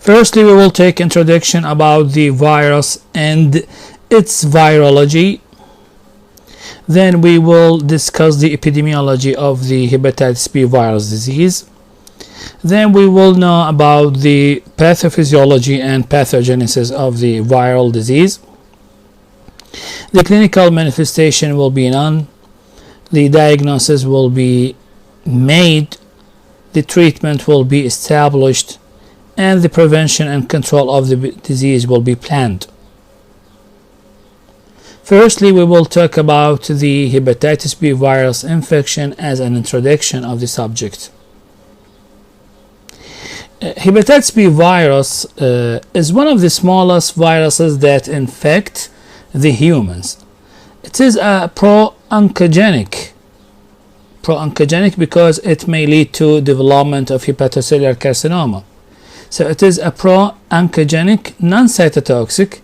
Firstly, we will take introduction about the virus and its virology. Then we will discuss the epidemiology of the hepatitis B virus disease. Then we will know about the pathophysiology and pathogenesis of the viral disease. The clinical manifestation will be none. The diagnosis will be made. The treatment will be established. And the prevention and control of the disease will be planned. Firstly, we will talk about the hepatitis B virus infection as an introduction of the subject. Hepatitis B virus is one of the smallest viruses that infect the humans. It is a pro-oncogenic because it may lead to development of hepatocellular carcinoma. So it is a pro-oncogenic, non-cytotoxic,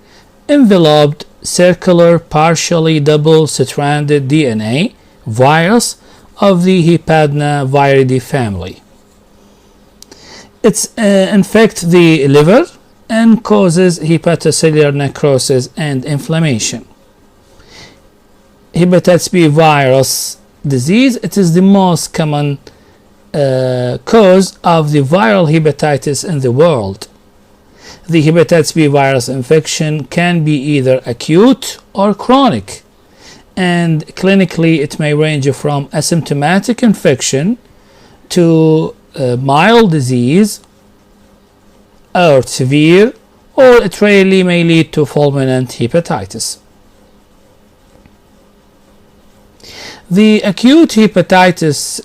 enveloped, circular, partially double-stranded DNA virus of the Hepadnaviridae family. It infects the liver and causes hepatocellular necrosis and inflammation. Hepatitis B virus disease, it is the most common cause of the viral hepatitis in the world. The hepatitis B virus infection can be either acute or chronic, and clinically it may range from asymptomatic infection to mild disease or severe, or it rarely may lead to fulminant hepatitis. The acute hepatitis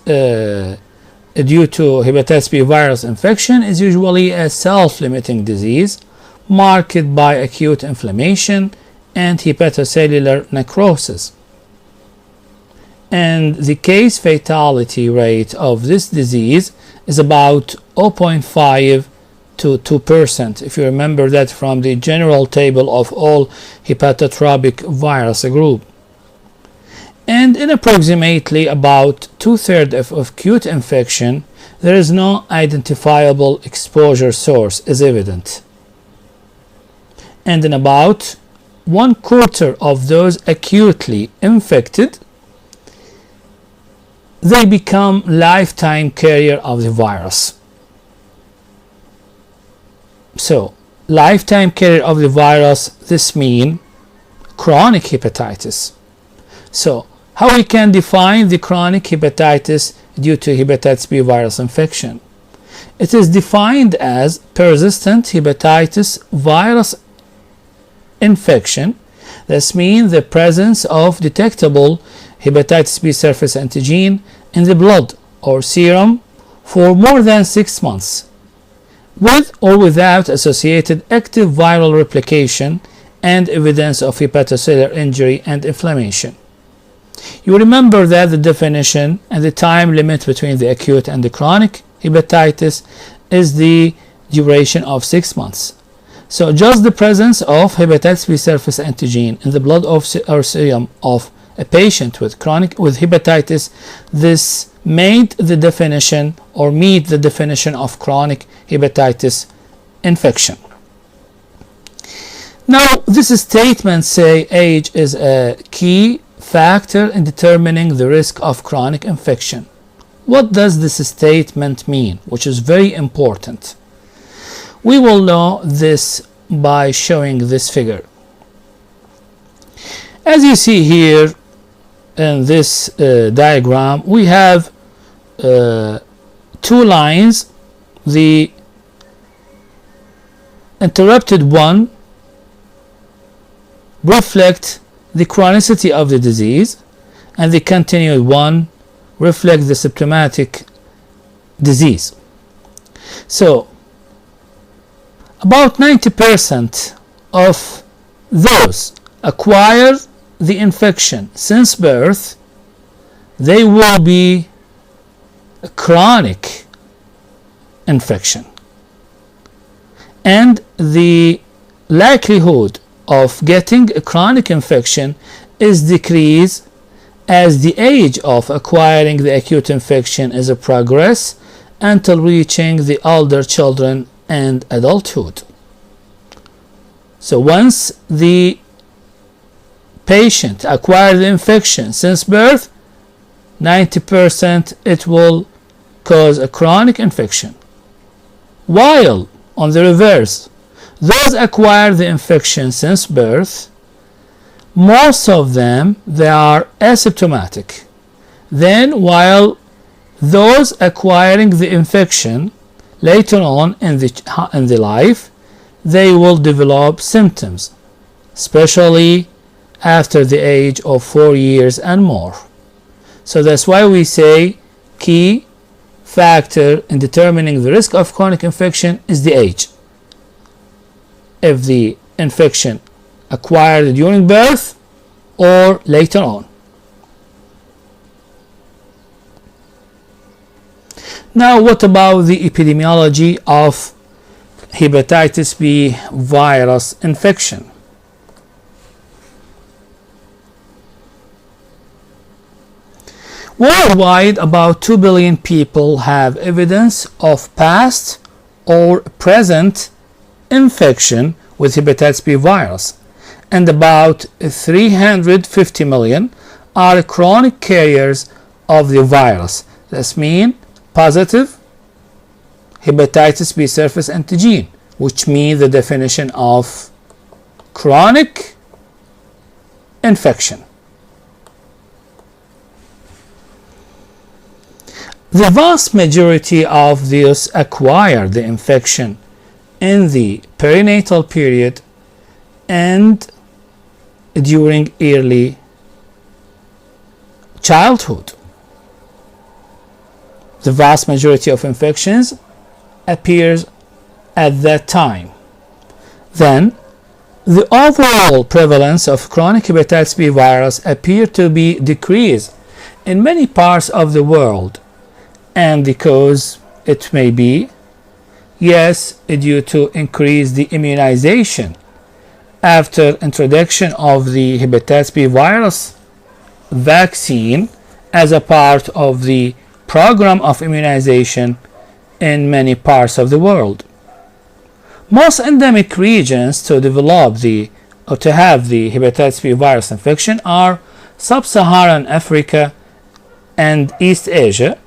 due to hepatitis B virus infection is usually a self-limiting disease marked by acute inflammation and hepatocellular necrosis. And the case fatality rate of this disease is about 0.5 to 2%, if you remember that from the general table of all hepatotropic virus group. And in approximately about 2/3 of acute infection, there is no identifiable exposure source is evident. And in about 1/4 of those acutely infected, they become lifetime carrier of the virus. So, lifetime carrier of the virus, this means chronic hepatitis. So, how we can define the chronic hepatitis due to hepatitis B virus infection? It is defined as persistent hepatitis virus infection. This means the presence of detectable hepatitis B surface antigen in the blood or serum for more than 6 months, with or without associated active viral replication and evidence of hepatocellular injury and inflammation. You remember that the definition and the time limit between the acute and the chronic hepatitis is the duration of 6 months. So just the presence of hepatitis B surface antigen in the blood or serum of a patient with hepatitis, this made the definition or meet the definition of chronic hepatitis infection. Now, this statement say age is a key factor in determining the risk of chronic infection. What does this statement mean, which is very important? We will know this by showing this figure. As you see here in this diagram, we have 2 lines. The interrupted one reflect the chronicity of the disease, and the continued one reflects the symptomatic disease. So, about 90% of those acquire the infection since birth, they will be a chronic infection. And the likelihood of getting a chronic infection is decreased as the age of acquiring the acute infection is a progress until reaching the older children and adulthood. So once the patient acquires the infection since birth, 90% it will cause a chronic infection. While on the reverse, those acquire the infection since birth, most of them, they are asymptomatic. Then while those acquiring the infection later on in the life, they will develop symptoms, especially after the age of 4 years and more. So that's why we say key factor in determining the risk of chronic infection is the age. If the infection acquired during birth or later on. Now, what about the epidemiology of hepatitis B virus infection? Worldwide, about 2 billion people have evidence of past or present infection with hepatitis B virus, and about 350 million are chronic carriers of the virus. This means positive hepatitis B surface antigen, which means the definition of chronic infection. The vast majority of those acquire the infection in the perinatal period and during early childhood. The vast majority of infections appears at that time. Then, the overall prevalence of chronic hepatitis B virus appear to be decreased in many parts of the world, and the cause it may be, yes, due to increase the immunization after introduction of the hepatitis B virus vaccine as a part of the program of immunization in many parts of the world. Most endemic regions to develop or to have the hepatitis B virus infection are Sub-Saharan Africa and East Asia.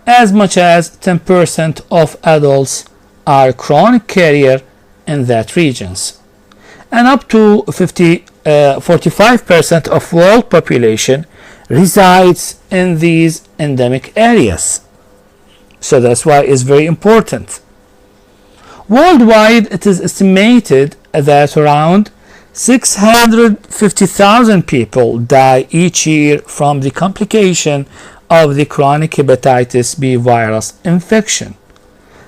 As much as 10% of adults are chronic carrier in that regions, and up to 45% of world population resides in these endemic areas. So that's why it's very important. Worldwide, it is estimated that around 650,000 people die each year from the complication of the chronic hepatitis B virus infection.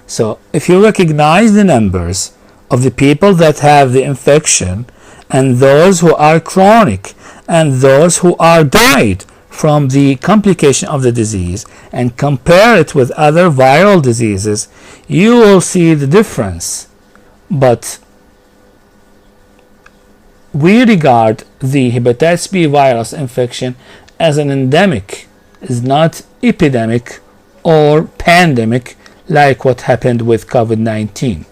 So if you recognize the numbers of the people that have the infection and those who are chronic and those who are died from the complication of the disease and compare it with other viral diseases, you will see the difference. But we regard the hepatitis B virus infection as an endemic, is not epidemic or pandemic like what happened with COVID-19.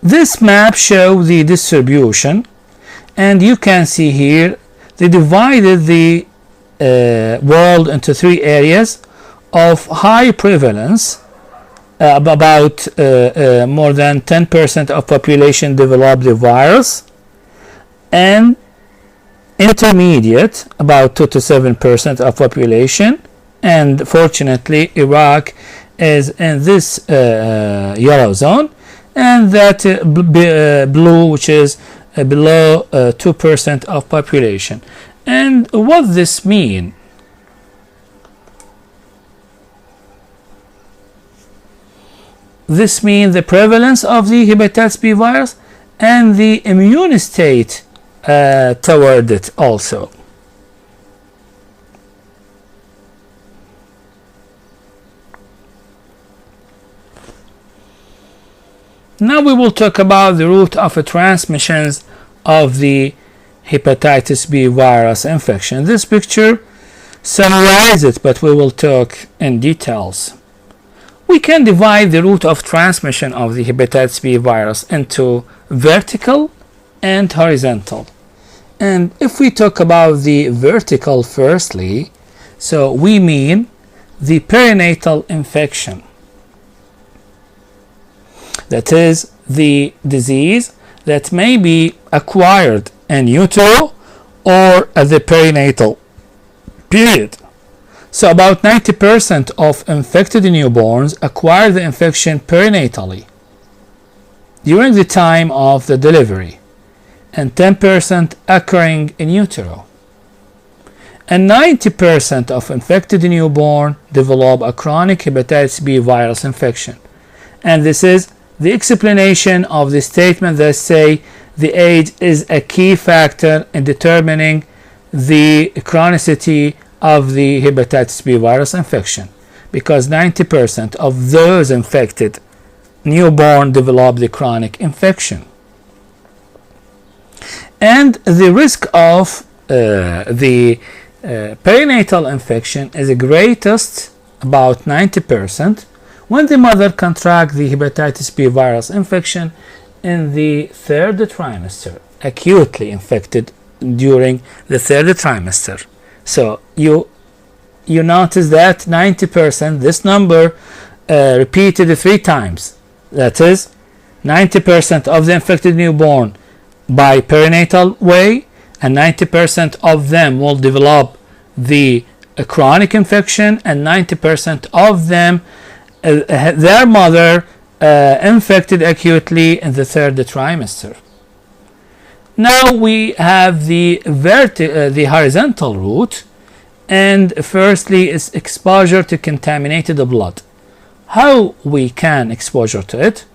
This map shows the distribution, and you can see here they divided the world into 3 areas of high prevalence. About more than 10% of population develop the virus, and intermediate, about 2 to 7% of population, and fortunately Iraq is in this yellow zone, and that blue, which is below 2% of population. And what this mean? This means the prevalence of the hepatitis B virus and the immune state toward it also. Now we will talk about the route of transmissions of the hepatitis B virus infection. This picture summarizes it, but we will talk in details. We can divide the route of transmission of the hepatitis B virus into vertical and horizontal. And if we talk about the vertical firstly, so we mean the perinatal infection. That is the disease that may be acquired in utero or at the perinatal period. So about 90% of infected newborns acquire the infection perinatally during the time of the delivery, and 10% occurring in utero. And 90% of infected newborn develop a chronic hepatitis B virus infection. And this is the explanation of the statement that say the age is a key factor in determining the chronicity of the hepatitis B virus infection, because 90% of those infected newborn develop the chronic infection. And the risk of the perinatal infection is greatest, about 90%, when the mother contracts the hepatitis B virus infection in the third trimester, acutely infected during the third trimester. So you notice that 90%, this number repeated 3 times. That is 90% of the infected newborn by perinatal way, and 90% of them will develop the chronic infection, and 90% of them their mother infected acutely in the third trimester. Now we have the horizontal route, and firstly is exposure to contaminated blood. How we can exposure to it?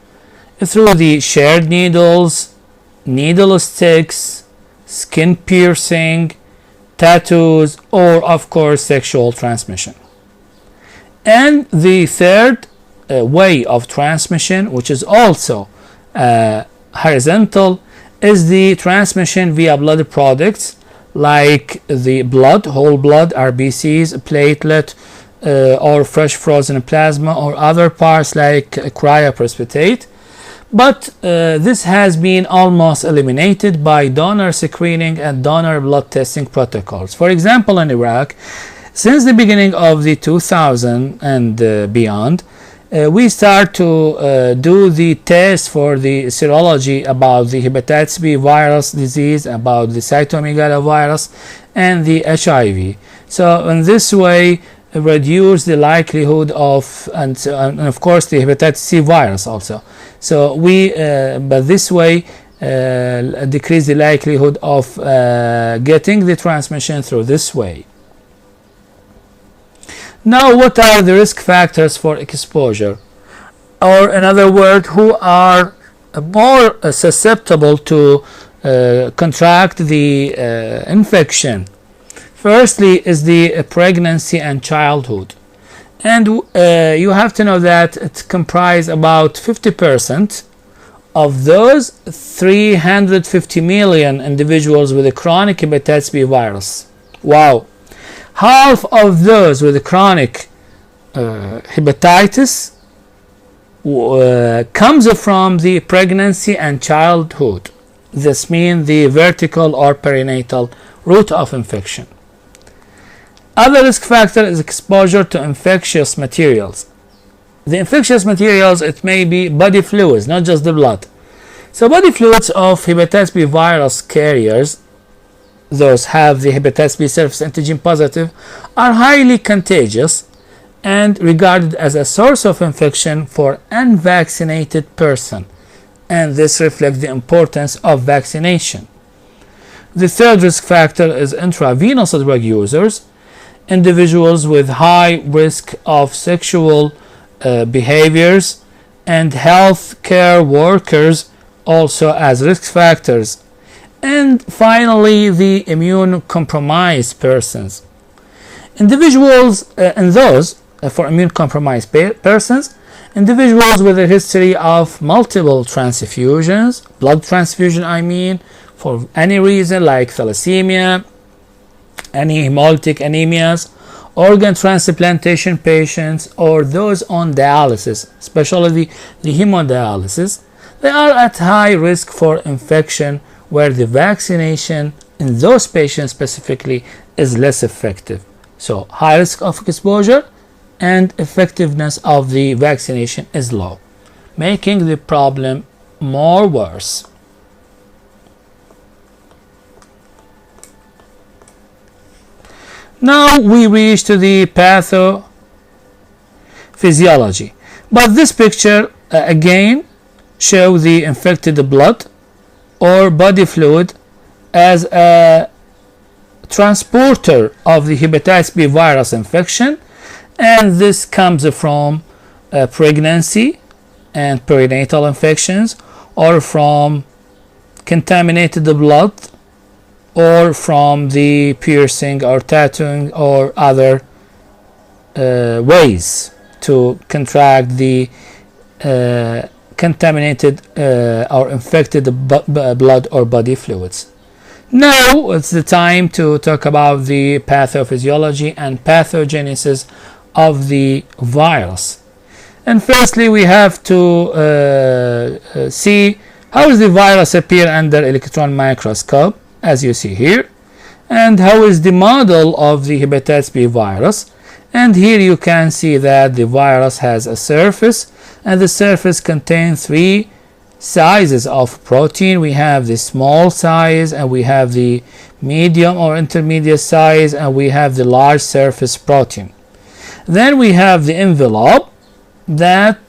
Through the shared needles, needle sticks, skin piercing, tattoos, or of course sexual transmission. And the third way of transmission, which is also horizontal, is the transmission via blood products like the blood, whole blood, RBCs, platelet, or fresh frozen plasma, or other parts like cryoprecipitate. But this has been almost eliminated by donor screening and donor blood testing protocols. For example, in Iraq, since the beginning of the 2000 and beyond, we start to do the test for the serology about the hepatitis B virus disease, about the cytomegalovirus, and the HIV. So in this way, reduce the likelihood of, and of course the hepatitis C virus also. So we, but this way, decrease the likelihood of getting the transmission through this way. Now, what are the risk factors for exposure? Or in other words, who are more susceptible to contract the infection? Firstly is the pregnancy and childhood. And you have to know that it comprises about 50% of those 350 million individuals with a chronic hepatitis B virus. Wow! Half of those with chronic hepatitis comes from the pregnancy and childhood. This means the vertical or perinatal route of infection. Other risk factor is exposure to infectious materials. The infectious materials, it may be body fluids, not just the blood. So body fluids of hepatitis B virus carriers, those have the hepatitis B surface antigen positive, are highly contagious and regarded as a source of infection for unvaccinated person, and this reflects the importance of vaccination. The third risk factor is intravenous drug users, individuals with high risk of sexual behaviors, and health care workers also as risk factors. And finally, the immune compromised persons. Individuals and those for immune compromised persons, individuals with a history of multiple transfusions, blood transfusion I mean, for any reason like thalassemia, any hemolytic anemias, organ transplantation patients, or those on dialysis, especially the hemodialysis, they are at high risk for infection where the vaccination in those patients specifically is less effective. So high risk of exposure and effectiveness of the vaccination is low, making the problem more worse. Now we reach to the pathophysiology. But this picture again shows the infected blood or body fluid as a transporter of the hepatitis B virus infection, and this comes from pregnancy and perinatal infections, or from contaminated blood, or from the piercing or tattooing or other ways to contract the contaminated or infected blood or body fluids. Now it's the time to talk about the pathophysiology and pathogenesis of the virus. And firstly, we have to see how does the virus appear under electron microscope, as you see here, and how is the model of the hepatitis B virus. And here you can see that the virus has a surface, and the surface contains three sizes of protein. We have the small size, and we have the medium or intermediate size, and we have the large surface protein. Then we have the envelope, that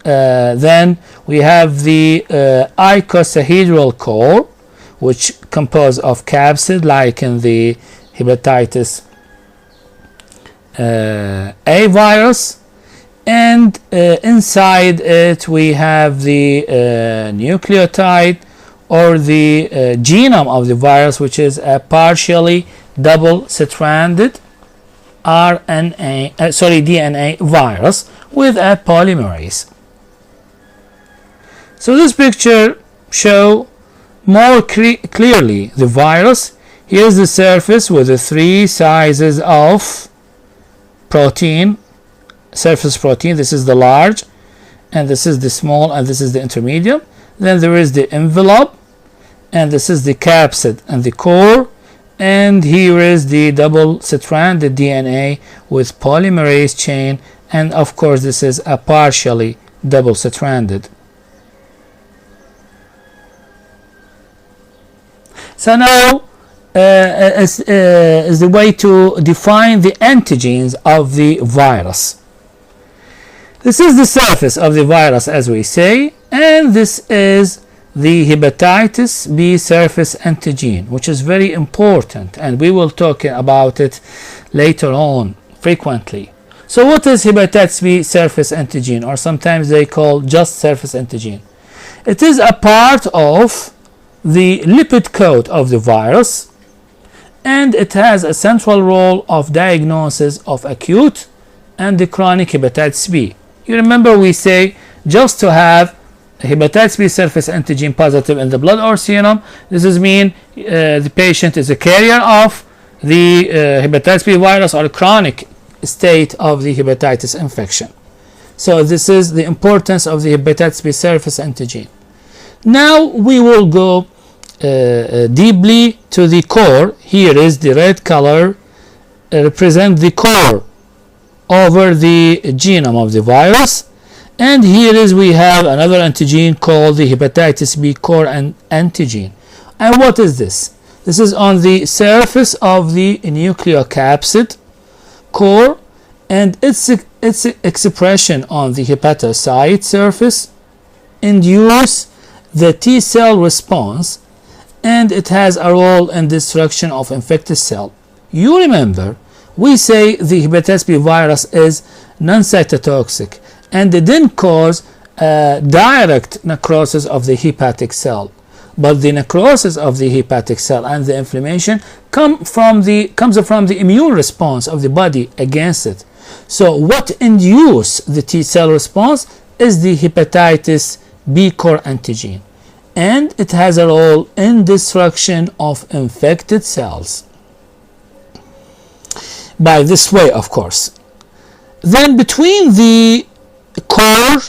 then we have the icosahedral core, which composed of capsid, like in the hepatitis A virus, and inside it we have the nucleotide or the genome of the virus, which is a partially double-stranded DNA virus with a polymerase. So this picture shows more clearly the virus. Here's the surface with the three sizes of protein, surface protein. This is the large, and this is the small, and this is the intermediate. Then there is the envelope, and this is the capsid and the core, and here is the double-stranded DNA with polymerase chain, and of course this is a partially double-stranded. So now is the way to define the antigens of the virus. This is the surface of the virus, as we say, and this is the hepatitis B surface antigen, which is very important, and we will talk about it later on frequently. So what is hepatitis B surface antigen, or sometimes they call just surface antigen? It is a part of the lipid coat of the virus, and it has a central role of diagnosis of acute and the chronic hepatitis B. You remember we say just to have hepatitis B surface antigen positive in the blood or serum, this is mean the patient is a carrier of the hepatitis B virus or chronic state of the hepatitis infection. So this is the importance of the hepatitis B surface antigen. Now we will go deeply to the core. Here is the red color represent the core over the genome of the virus, and here is we have another antigen called the hepatitis B core antigen. And what is this? This is on the surface of the nucleocapsid core, and its expression on the hepatocyte surface induce the T cell response, and it has a role in destruction of infected cell. You remember we say the hepatitis B virus is non-cytotoxic, and it didn't cause direct necrosis of the hepatic cell, but the necrosis of the hepatic cell and the inflammation comes from the immune response of the body against it. So what induces the T cell response is the hepatitis B core antigen, and it has a role in destruction of infected cells. by this way, of course. Then between the core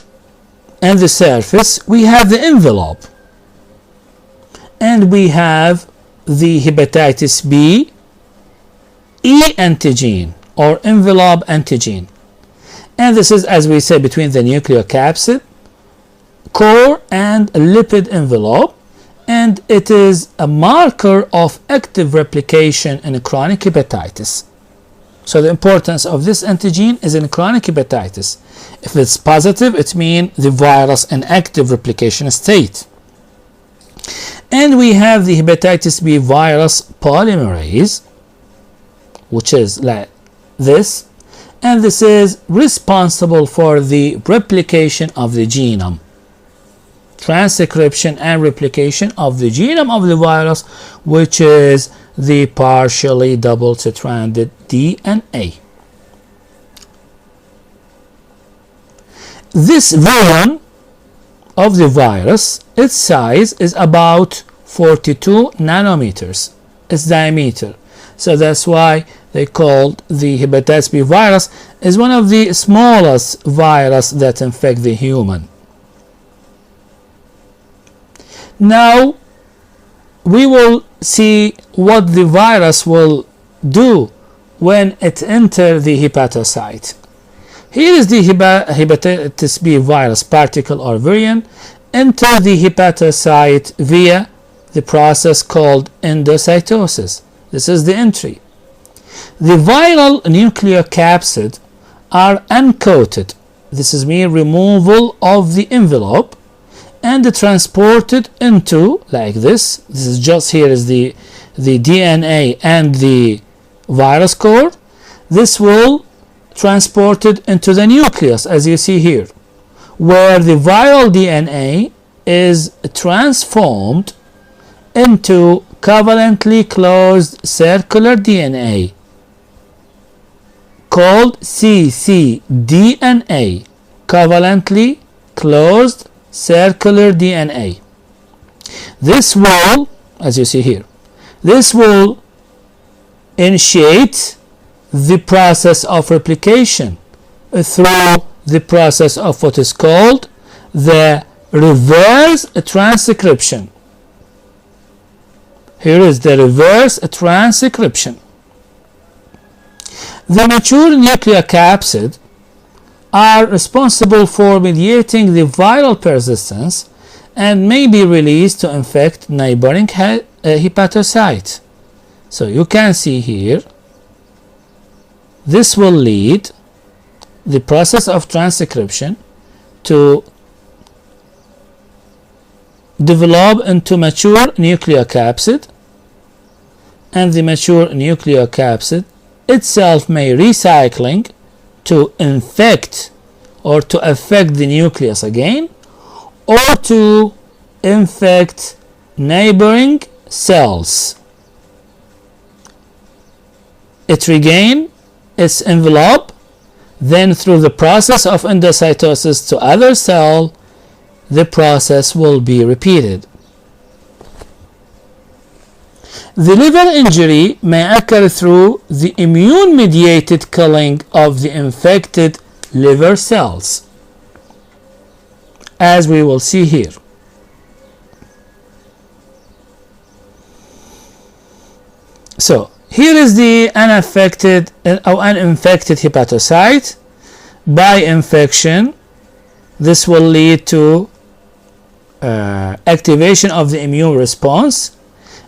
and the surface, we have the envelope, and we have the hepatitis B E antigen or envelope antigen. And this is, as we say, between the nucleocapsid core and lipid envelope, and it is a marker of active replication in chronic hepatitis. So the importance of this antigen is in chronic hepatitis. If it's positive, it means the virus in active replication state. And we have the hepatitis B virus polymerase, which is like this, and this is responsible for the replication of the genome, transcription and replication of the genome of the virus, which is the partially double-stranded DNA. This virion of the virus, its size is about 42 nanometers, its diameter. So that's why they called the hepatitis B virus is one of the smallest virus that infect the human. Now we will see what the virus will do when it enters the hepatocyte. Here is the hepatitis B virus particle or virion enter the hepatocyte via the process called endocytosis. This is the entry. The viral nucleocapsid are uncoated. This is mean removal of the envelope and transported into like this. This is just here is the DNA and the virus core. This will transported into the nucleus, as you see here, where the viral DNA is transformed into covalently closed circular DNA called cccDNA, covalently closed circular DNA. This will, as you see here, this will initiate the process of replication through the process of what is called the reverse transcription. Here is the reverse transcription. The mature nucleocapsid are responsible for mediating the viral persistence and may be released to infect neighboring hepatocyte. So you can see here, this will lead the process of transcription to develop into mature nucleocapsid, and the mature nucleocapsid itself may recycling to infect or to affect the nucleus again, or to infect neighboring cells. It regain its envelope, then through the process of endocytosis to other cell, the process will be repeated. The liver injury may occur through the immune-mediated killing of the infected liver cells, as we will see here. So here is the unaffected or uninfected hepatocyte. By infection, this will lead to activation of the immune response,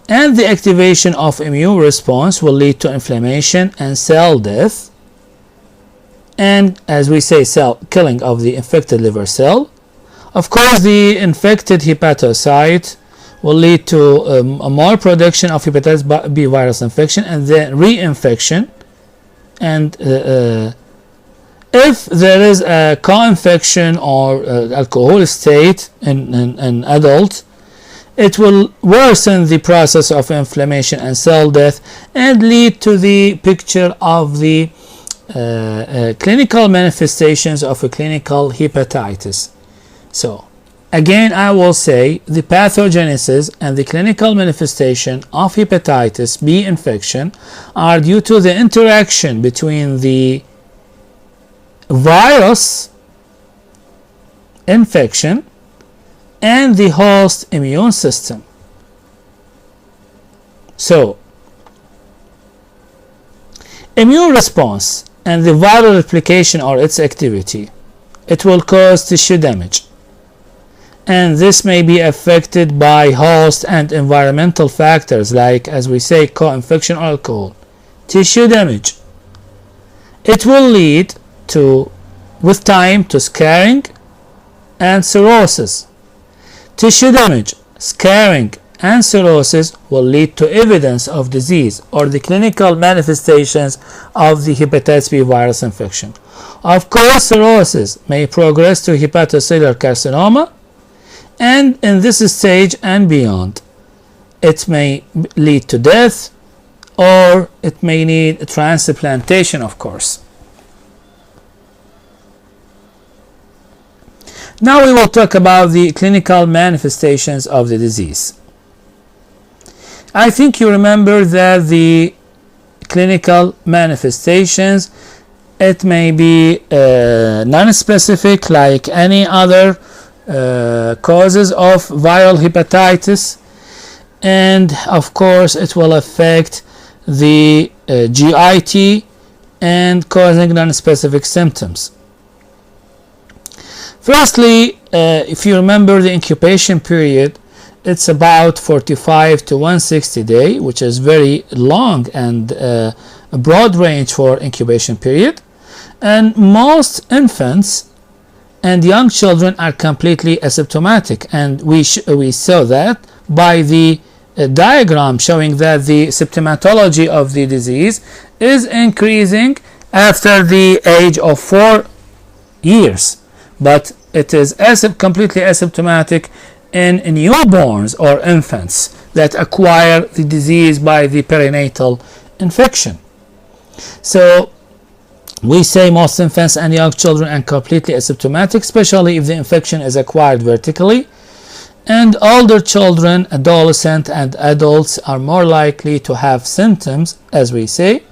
and the activation of immune response will lead to inflammation and cell death, and as we say, cell killing of the infected liver cell. Of course, the infected hepatocyte will lead to a more production of hepatitis B virus infection and then reinfection, and if there is a co-infection or alcohol state in adult, it will worsen the process of inflammation and cell death and lead to the picture of the clinical manifestations of a clinical hepatitis. So Again, I will say the pathogenesis and the clinical manifestation of hepatitis B infection are due to the interaction between the virus infection and the host immune system. So, immune response and the viral replication or its activity, it will cause tissue damage. And this may be affected by host and environmental factors like, as we say, co-infection or alcohol. Tissue damage. It will lead to, with time, to scarring and cirrhosis. Tissue damage, scarring, and cirrhosis will lead to evidence of disease or the clinical manifestations of the hepatitis B virus infection. Of course, cirrhosis may progress to hepatocellular carcinoma, and in this stage and beyond, it may lead to death or it may need transplantation, of course. Now we will talk about the clinical manifestations of the disease. I think you remember that the clinical manifestations, it may be non-specific like any other causes of viral hepatitis, and of course it will affect the GIT and causing non-specific symptoms. Firstly, if you remember the incubation period, it's about 45 to 160 days, which is very long and a broad range for incubation period. And most infants and young children are completely asymptomatic, and we saw that by the diagram showing that the symptomatology of the disease is increasing after the age of 4 years, but it is completely asymptomatic in newborns or infants that acquire the disease by the perinatal infection. So we say most infants and young children are completely asymptomatic, especially if the infection is acquired vertically. And older children, adolescents, and adults are more likely to have symptoms, as we say.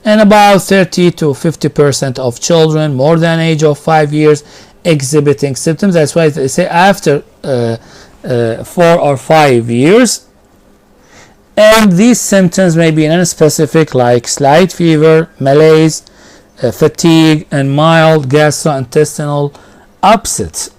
And about 30 to 50% of children more than age of 5 years exhibiting symptoms. That's why they say after 4 or 5 years. And these symptoms may be non-specific like slight fever, malaise, fatigue, and mild gastrointestinal upset.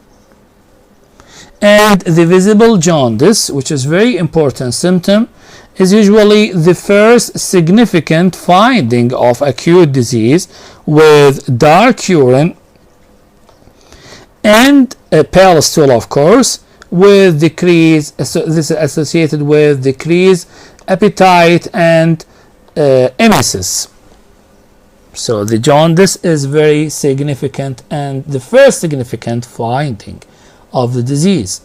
And the visible jaundice, which is a very important symptom, is usually the first significant finding of acute disease, with dark urine and a pale stool, of course, with decreased, this is associated with decreased appetite and emesis. So the jaundice is very significant and the first significant finding of the disease.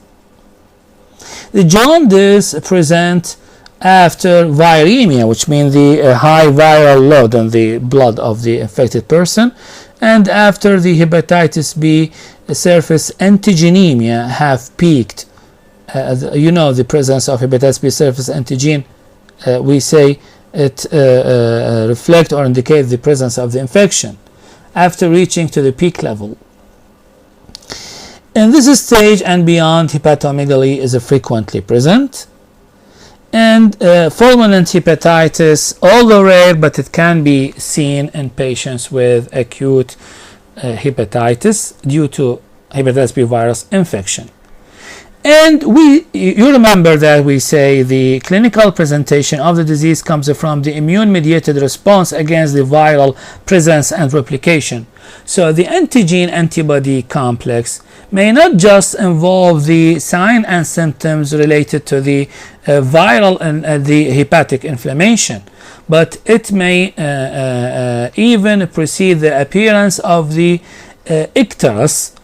The jaundice present after viremia, which means the high viral load in the blood of the infected person, and after the hepatitis B surface antigenemia have peaked. The presence of hepatitis B surface antigen, we say it reflect or indicate the presence of the infection after reaching to the peak level. In this stage and beyond, hepatomegaly is frequently present, and fulminant hepatitis, although rare, but it can be seen in patients with acute hepatitis due to hepatitis B virus infection. And you remember that we say the clinical presentation of the disease comes from the immune-mediated response against the viral presence and replication. So the antigen-antibody complex may not just involve the signs and symptoms related to the viral and the hepatic inflammation, but it may even precede the appearance of the icterus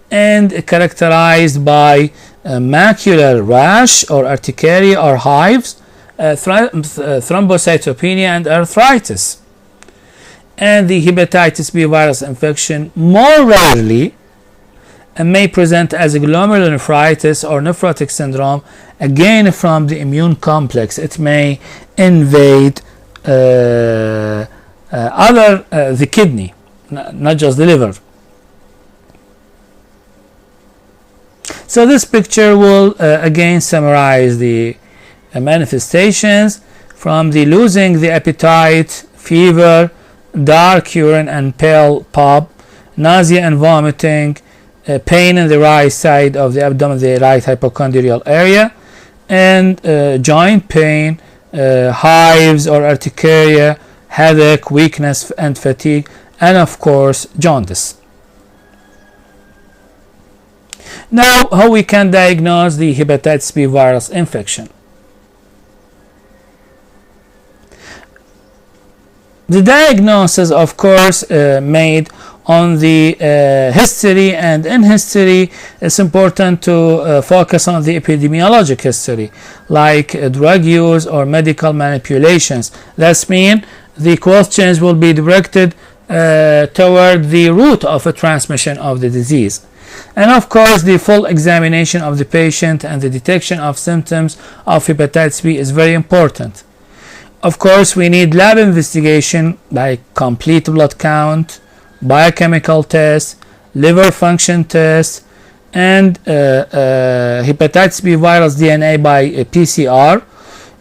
and characterized by macular rash or urticaria or hives, thrombocytopenia, and arthritis. And the hepatitis B virus infection more rarely and may present as glomerulonephritis or nephrotic syndrome, again from the immune complex. It may invade the kidney, not just the liver. So this picture will again summarize the manifestations from the losing the appetite, fever, dark urine and pale pop, nausea and vomiting, pain in the right side of the abdomen, the right hypochondrial area, and joint pain, hives or urticaria, headache, weakness and fatigue, and of course jaundice. Now, how we can diagnose the hepatitis B virus infection? The diagnosis, of course, made on the history, and in history it's important to focus on the epidemiologic history, like drug use or medical manipulations. That means the questions will be directed toward the root of a transmission of the disease. And of course, the full examination of the patient and the detection of symptoms of hepatitis B is very important. Of course, we need lab investigation like complete blood count, biochemical tests, liver function tests, and hepatitis B virus DNA by PCR,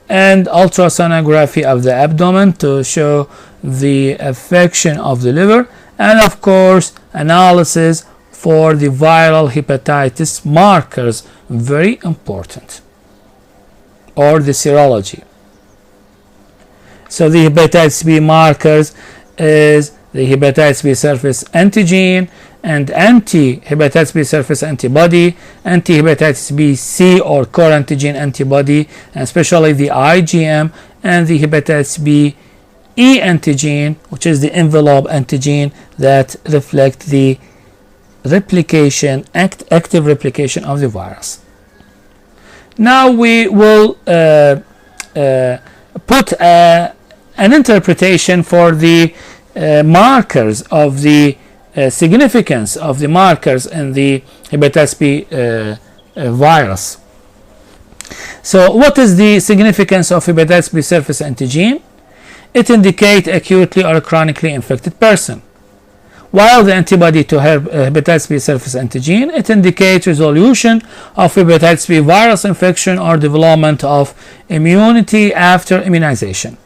and ultrasonography of the abdomen to show the affection of the liver, and of course analysis for the viral hepatitis markers, very important, or the serology. So the hepatitis B markers is the hepatitis B surface antigen and anti-hepatitis B surface antibody, anti-hepatitis B C or core antigen antibody, and especially the IgM, and the hepatitis B E antigen, which is the envelope antigen that reflect the replication, active replication of the virus. Now we will put an interpretation for the markers of the significance of the markers in the hepatitis B virus. So what is the significance of hepatitis B surface antigen? It indicates acutely or chronically infected person. While the antibody to hepatitis B surface antigen, it indicates resolution of hepatitis B virus infection or development of immunity after immunization.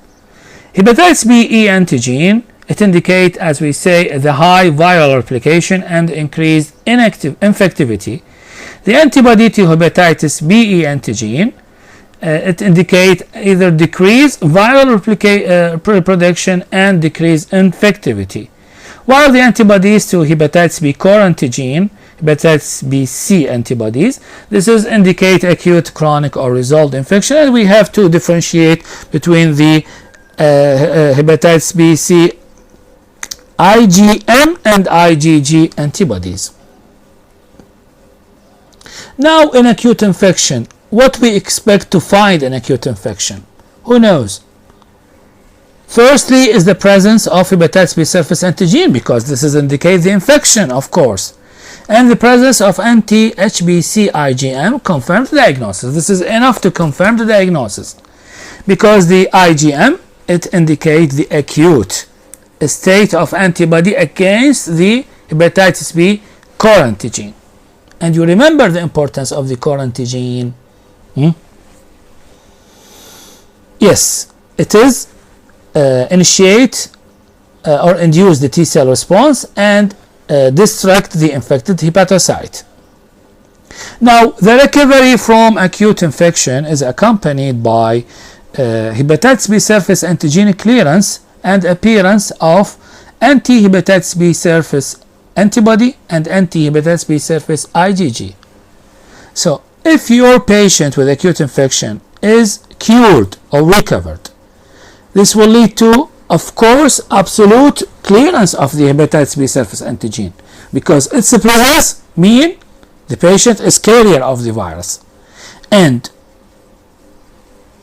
Hepatitis B E antigen, it indicates, as we say, the high viral replication and increased infectivity. The antibody to hepatitis B E antigen, it indicates either decreased viral reproduction and decreased infectivity. While the antibodies to hepatitis B core antigen, hepatitis B C antibodies, this is indicate acute, chronic, or resolved infection, and we have to differentiate between the hepatitis B C IgM and IgG antibodies. Now, in acute infection, what we expect to find in acute infection? Who knows? Firstly is the presence of hepatitis B surface antigen, because this is indicate the infection, of course, and the presence of anti-HBC IgM confirms the diagnosis. This is enough to confirm the diagnosis, because the IgM, it indicates the acute state of antibody against the hepatitis B core antigen. And you remember the importance of the core antigen. Yes, it is initiate or induce the T cell response and destruct the infected hepatocyte. Now, the recovery from acute infection is accompanied by hepatitis B surface antigen clearance and appearance of anti-hepatitis B surface antibody and anti-hepatitis B surface IgG. So, if your patient with acute infection is cured or recovered, this will lead to, of course, absolute clearance of the hepatitis B surface antigen, because its presence means the patient is carrier of the virus, and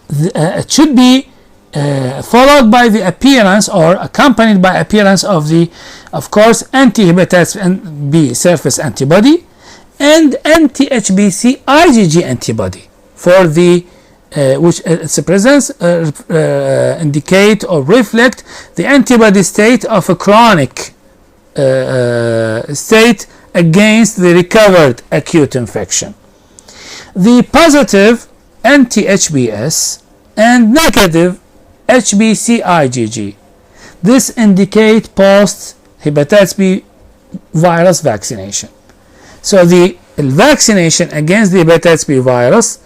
it should be followed by the appearance or accompanied by appearance of the, of course, anti-hepatitis B surface antibody and anti-HBC IgG antibody for the which its presence indicate or reflect the antibody state of a chronic state against the recovered acute infection. The positive anti-HBs and negative HBC IgG. This indicate post hepatitis B virus vaccination. So the vaccination against the hepatitis B virus,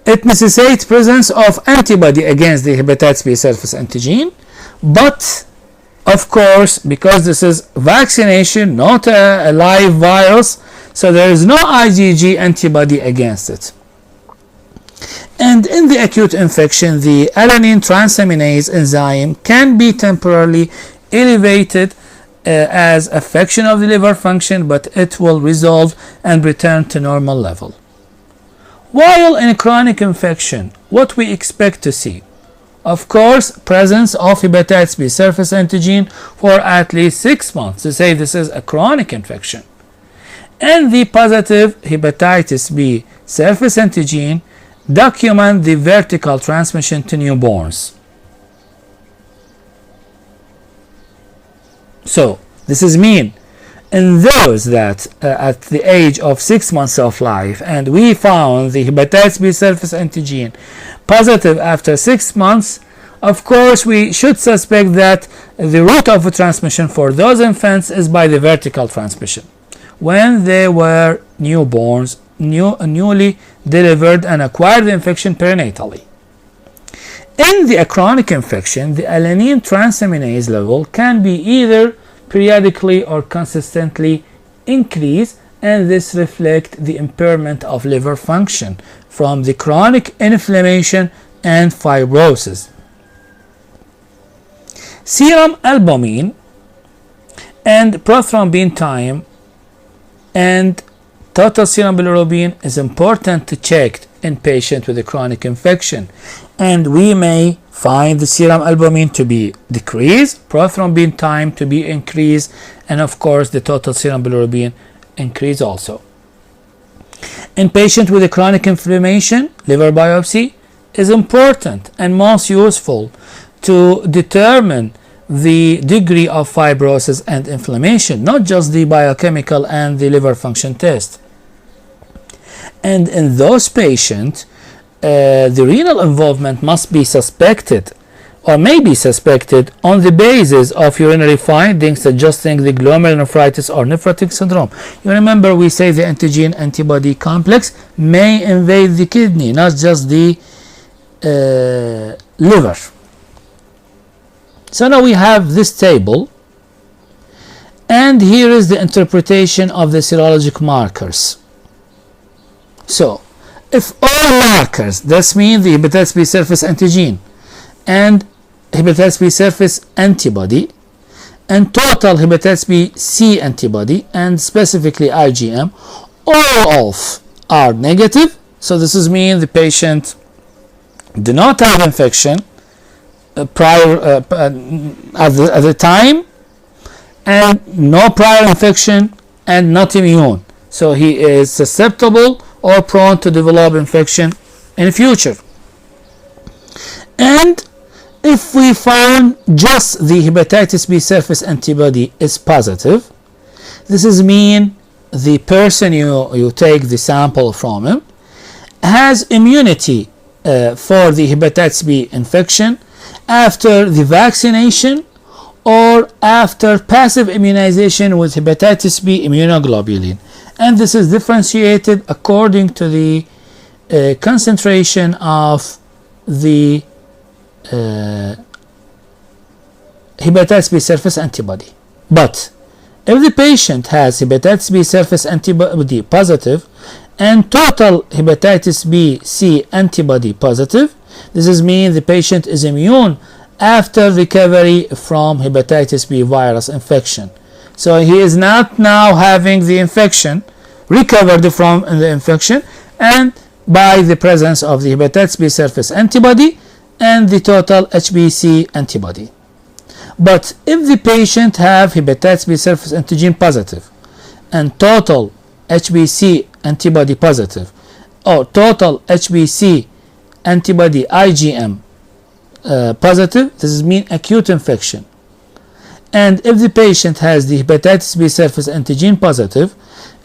it necessitates presence of antibody against the hepatitis B surface antigen, but of course, because this is vaccination, not a live virus, so there is no IgG antibody against it. And in the acute infection, the alanine transaminase enzyme can be temporarily elevated as affection of the liver function, but it will resolve and return to normal level. While in a chronic infection, what we expect to see? Of course, presence of hepatitis B surface antigen for at least 6 months to say this is a chronic infection. And the positive hepatitis B surface antigen document the vertical transmission to newborns. So this is mean in those that at the age of 6 months of life and we found the hepatitis B surface antigen positive after 6 months, of course we should suspect that the route of transmission for those infants is by the vertical transmission when they were newborns, newly delivered and acquired the infection perinatally. In the chronic infection, the alanine transaminase level can be either periodically or consistently increased, and this reflects the impairment of liver function from the chronic inflammation and fibrosis. Serum albumin and prothrombin time and total serum bilirubin is important to check in patients with a chronic infection, and we may find the serum albumin to be decreased, prothrombin time to be increased, and of course the total serum bilirubin increase also. In patients with a chronic inflammation, liver biopsy is important and most useful to determine the degree of fibrosis and inflammation, not just the biochemical and the liver function test. And in those patients, the renal involvement must be suspected or may be suspected on the basis of urinary findings suggesting the glomerulonephritis or nephrotic syndrome. You remember we say the antigen antibody complex may invade the kidney, not just the liver. So now we have this table, and here is the interpretation of the serologic markers. So if all markers, that means the hepatitis B surface antigen and hepatitis B surface antibody and total hepatitis B C antibody and specifically IgM, all of are negative, so this is mean the patient do not have infection prior at the time, and no prior infection and not immune, so he is susceptible or prone to develop infection in the future. And if we found just the hepatitis B surface antibody is positive, this is mean the person you take the sample from him has immunity for the hepatitis B infection after the vaccination or after passive immunization with hepatitis B immunoglobulin. And this is differentiated according to the concentration of the hepatitis B surface antibody. But if the patient has hepatitis B surface antibody positive and total hepatitis B C antibody positive, this is mean the patient is immune after recovery from hepatitis B virus infection. So he is not now having the infection, recovered from the infection, and by the presence of the hepatitis B surface antibody and the total HBC antibody. But if the patient have hepatitis B surface antigen positive and total HBC antibody positive or total HBC antibody IgM positive, this is mean acute infection. And if the patient has the hepatitis B surface antigen positive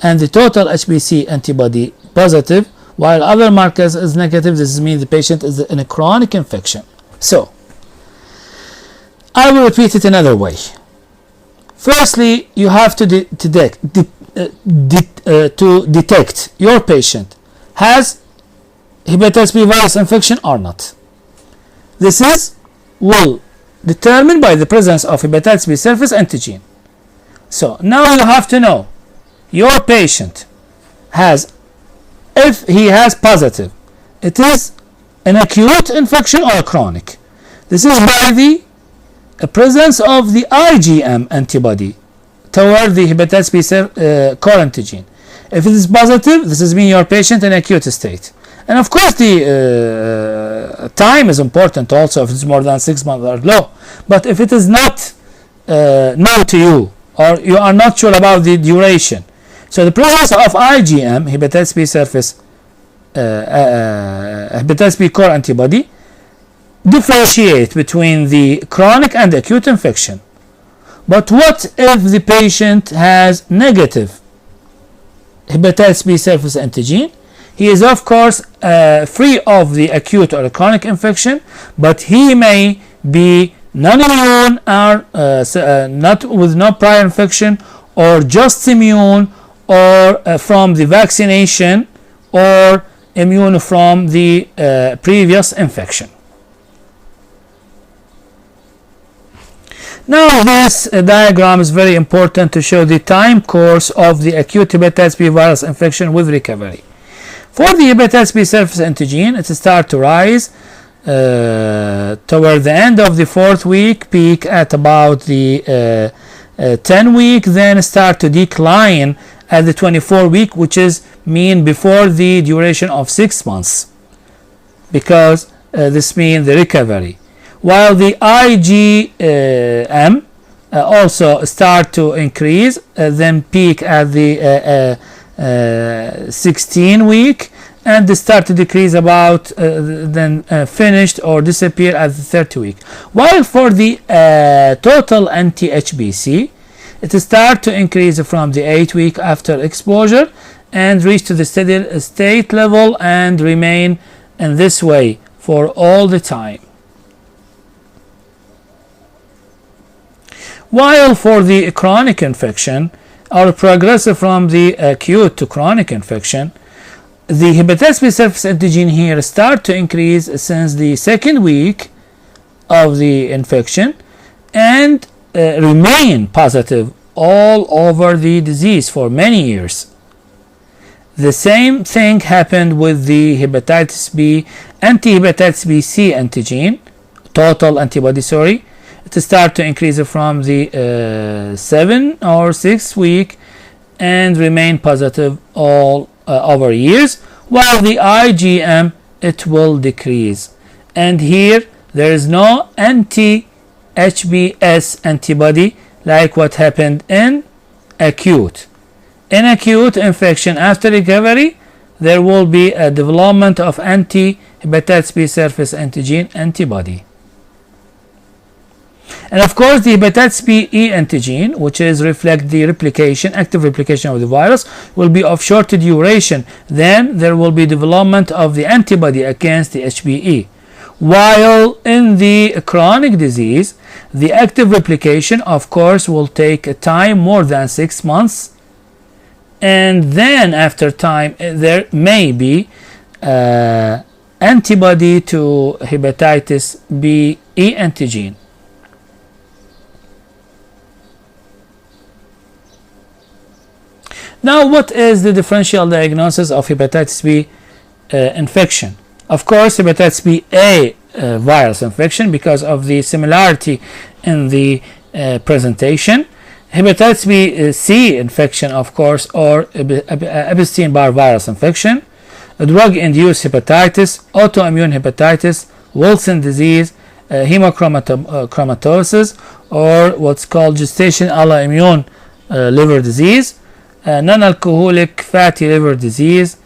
and the total HBC antibody positive, while other markers is negative, this means the patient is in a chronic infection. So, I will repeat it another way. Firstly, you have to detect your patient has hepatitis B virus infection or not. This will determined by the presence of hepatitis B surface antigen. So now you have to know your patient has, if he has positive, it is an acute infection or a chronic. This is by the presence of the IgM antibody toward the hepatitis B core antigen. If it is positive, this is mean your patient in acute state. And of course the time is important also if it's more than 6 months or low. But if it is not known to you or you are not sure about the duration, so the presence of IgM, hepatitis B surface, hepatitis B core antibody, differentiate between the chronic and acute infection. But what if the patient has negative hepatitis B surface antigen? He is of course free of the acute or chronic infection, but he may be non-immune or not with no prior infection, or just immune, or from the vaccination, or immune from the previous infection. Now this diagram is very important to show the time course of the acute hepatitis B virus infection with recovery. For the hepatitis B surface antigen, it starts to rise toward the end of the 4th week, peak at about the 10 week, then start to decline at the 24 week, which is mean before the duration of 6 months, because this means the recovery. While the IgM also start to increase, then peak at the 16 week, and they start to decrease about then finished or disappear at the 30 week. While for the total anti-HBC, it start to increase from the 8 week after exposure and reach to the steady state level and remain in this way for all the time. While for the chronic infection, or progressive from the acute to chronic infection, the hepatitis B surface antigen here start to increase since the 2nd week of the infection and remain positive all over the disease for many years. The same thing happened with the hepatitis B, anti-hepatitis B C antigen, total antibody, sorry. It start to increase from the 7 or 6th week and remain positive all over years, while the IgM, it will decrease. And here there is no anti-HBs antibody like what happened in acute. In acute infection after recovery, there will be a development of anti-hepatitis B surface antigen antibody. And of course the hepatitis B E antigen, which is reflect the replication, active replication of the virus, will be of short duration. Then there will be development of the antibody against the HBE. While in the chronic disease, the active replication of course will take a time more than 6 months, and then after time there may be antibody to hepatitis B E antigen. Now, what is the differential diagnosis of hepatitis B infection? Of course, hepatitis B A virus infection because of the similarity in the presentation. Hepatitis B C infection, of course, or Epstein-Barr virus infection. Drug-induced hepatitis, autoimmune hepatitis, Wilson disease, hemochromatosis, or what's called gestation alloimmune liver disease. non-alcoholic fatty liver disease,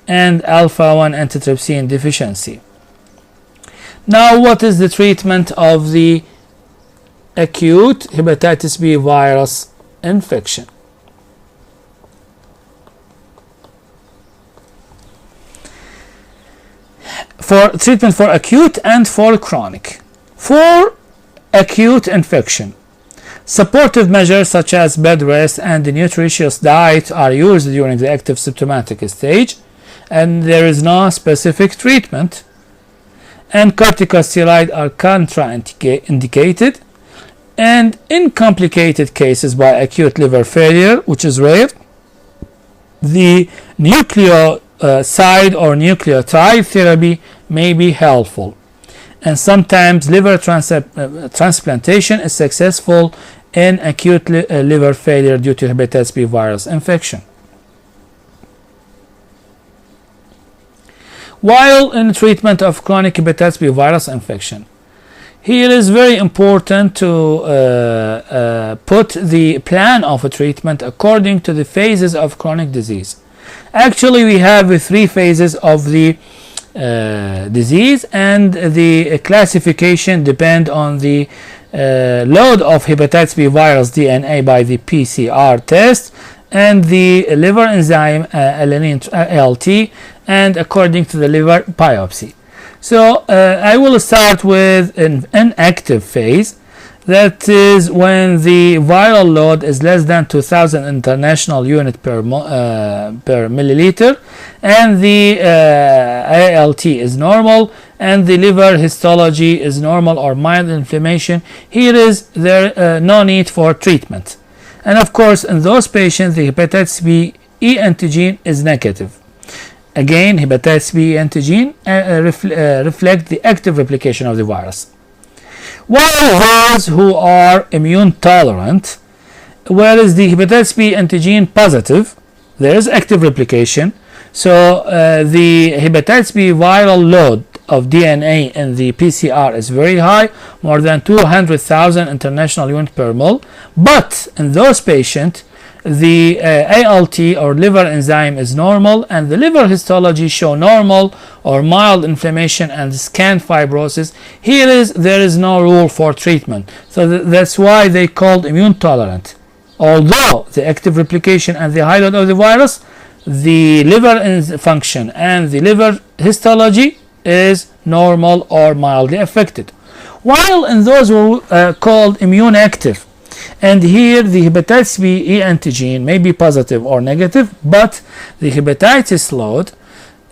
and alpha-1 antitrypsin deficiency. Now, what is the treatment of the acute hepatitis B virus infection? For treatment for acute and for chronic. For acute infection, supportive measures such as bed rest and the nutritious diet are used during the active symptomatic stage, and there is no specific treatment. And corticosteroids are contraindicated. And in complicated cases by acute liver failure, which is rare, the nucleoside or nucleotide therapy may be helpful. And sometimes liver transplantation is successful in acute liver failure due to hepatitis B virus infection. While in treatment of chronic hepatitis B virus infection, here is very important to put the plan of a treatment according to the phases of chronic disease. Actually, we have 3 phases of the disease, and the classification depend on the load of hepatitis B virus DNA by the PCR test and the liver enzyme alanine ALT, and according to the liver biopsy. So I will start with an inactive phase. That is when the viral load is less than 2000 international unit per milliliter, and the ALT is normal, and the liver histology is normal or mild inflammation. Here is there no need for treatment. And of course, in those patients, the hepatitis B E antigen is negative. Again, hepatitis B antigen reflect the active replication of the virus. While those who are immune tolerant, whereas the hepatitis B antigen positive, there is active replication. So the hepatitis B viral load of DNA in the PCR is very high, more than 200,000 international units per mole. But in those patients, the ALT or liver enzyme is normal, and the liver histology show normal or mild inflammation and scan fibrosis. There is no rule for treatment, so that's why they called immune tolerant. Although the active replication and the high load of the virus, the liver function and the liver histology is normal or mildly affected. While in those who are called immune active, and here the hepatitis B E antigen may be positive or negative, but the hepatitis load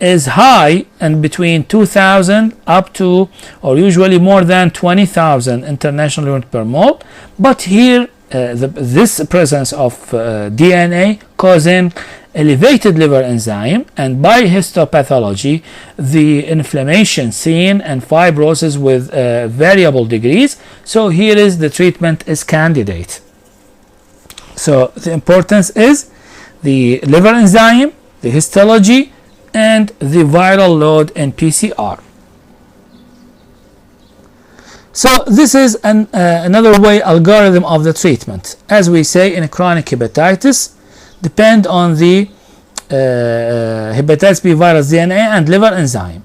is high and between 2000 up to, or usually more than 20,000 international units per mole. But here this presence of DNA causing elevated liver enzyme, and by histopathology the inflammation seen and fibrosis with variable degrees. So here is the treatment is candidate. So the importance is the liver enzyme, the histology, and the viral load in PCR. So this is another way algorithm of the treatment. As we say in chronic hepatitis, depend on the hepatitis B virus DNA and liver enzyme.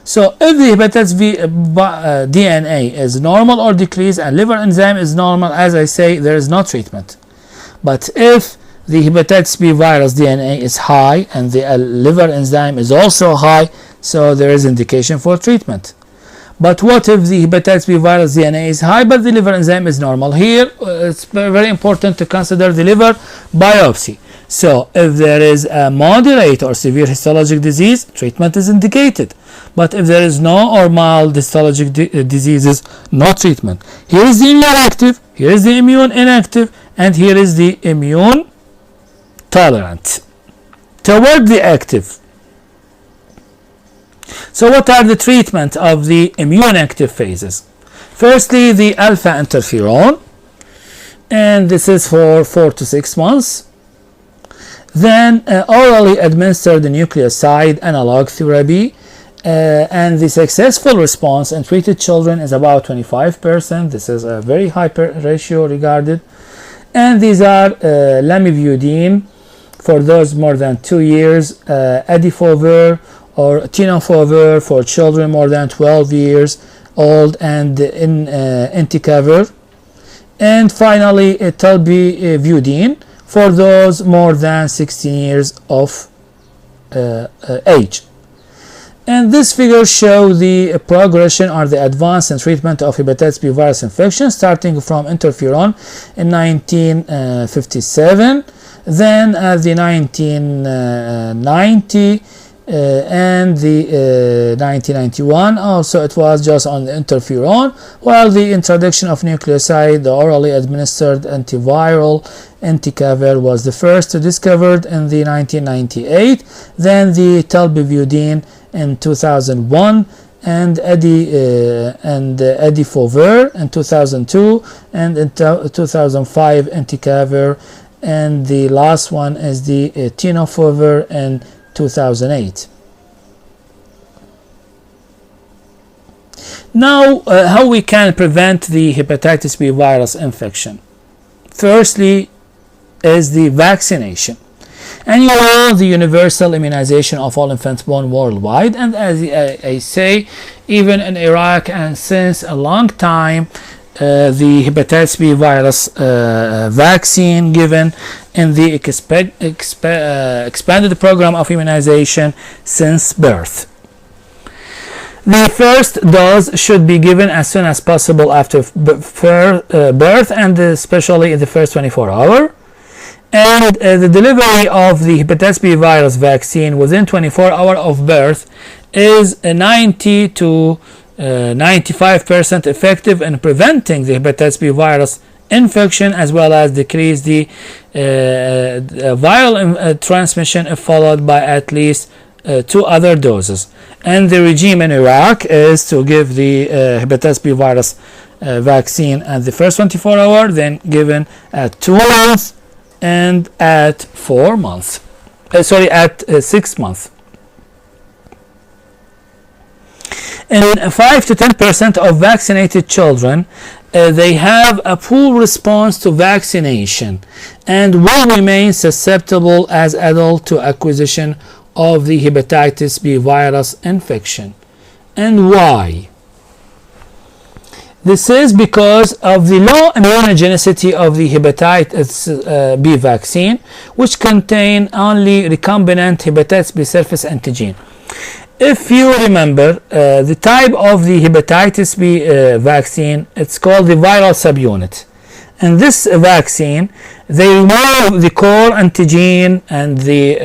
So if the hepatitis B DNA is normal or decreased and liver enzyme is normal, as I say, there is no treatment. But if the hepatitis B virus DNA is high and the liver enzyme is also high, so there is indication for treatment. But what if the hepatitis B virus DNA is high but the liver enzyme is normal? Here it's very important to consider the liver biopsy. So if there is a moderate or severe histologic disease, treatment is indicated. But if there is no or mild histologic diseases, no treatment. Here is the immune active, here is the immune inactive, and here is the immune tolerant. Toward the active. So what are the treatment of the immune active phases? Firstly, the alpha interferon, and this is for 4 to 6 months. Then orally administered the nucleoside analog therapy, and the successful response in treated children is about 25%. This is a very high ratio regarded. And these are lamivudine for those more than 2 years, Adifovir or Tenofovir for children more than 12 years old, and Entecavir. And finally, Talbivudine for those more than 16 years of age. And this figure shows the progression or the advance in treatment of hepatitis B virus infection, starting from interferon in 1957, then the 1990 and the 1991 also it was just on the interferon, while the introduction of nucleoside, the orally administered antiviral Entecavir, was the first discovered in the 1998, then the Talbivudine in 2001, and Adifovir in 2002, and in 2005 Entecavir, and the last one is the Tenofovir in 2008. Now, how we can prevent the hepatitis B virus infection? Firstly is the vaccination. And you know the universal immunization of all infants born worldwide, and as I say, even in Iraq and since a long time, the hepatitis B virus vaccine given in the expanded program of immunization since birth. The first dose should be given as soon as possible after birth, and especially in the first 24 hours. And the delivery of the hepatitis B virus vaccine within 24 hours of birth is 90 to 95% effective in preventing the hepatitis B virus infection, as well as decrease the viral transmission if followed by at least 2 other doses. And the regime in Iraq is to give the hepatitis B virus vaccine at the first 24 hours, then given at 2 months and at 4 months. At 6 months. In 5 to 10% of vaccinated children, they have a poor response to vaccination and will remain susceptible as adults to acquisition of the hepatitis B virus infection. And why? This is because of the low immunogenicity of the hepatitis B vaccine, which contain only recombinant hepatitis B surface antigen. If you remember, the type of the hepatitis B vaccine, it's called the viral subunit. And this vaccine, they remove the core antigen and the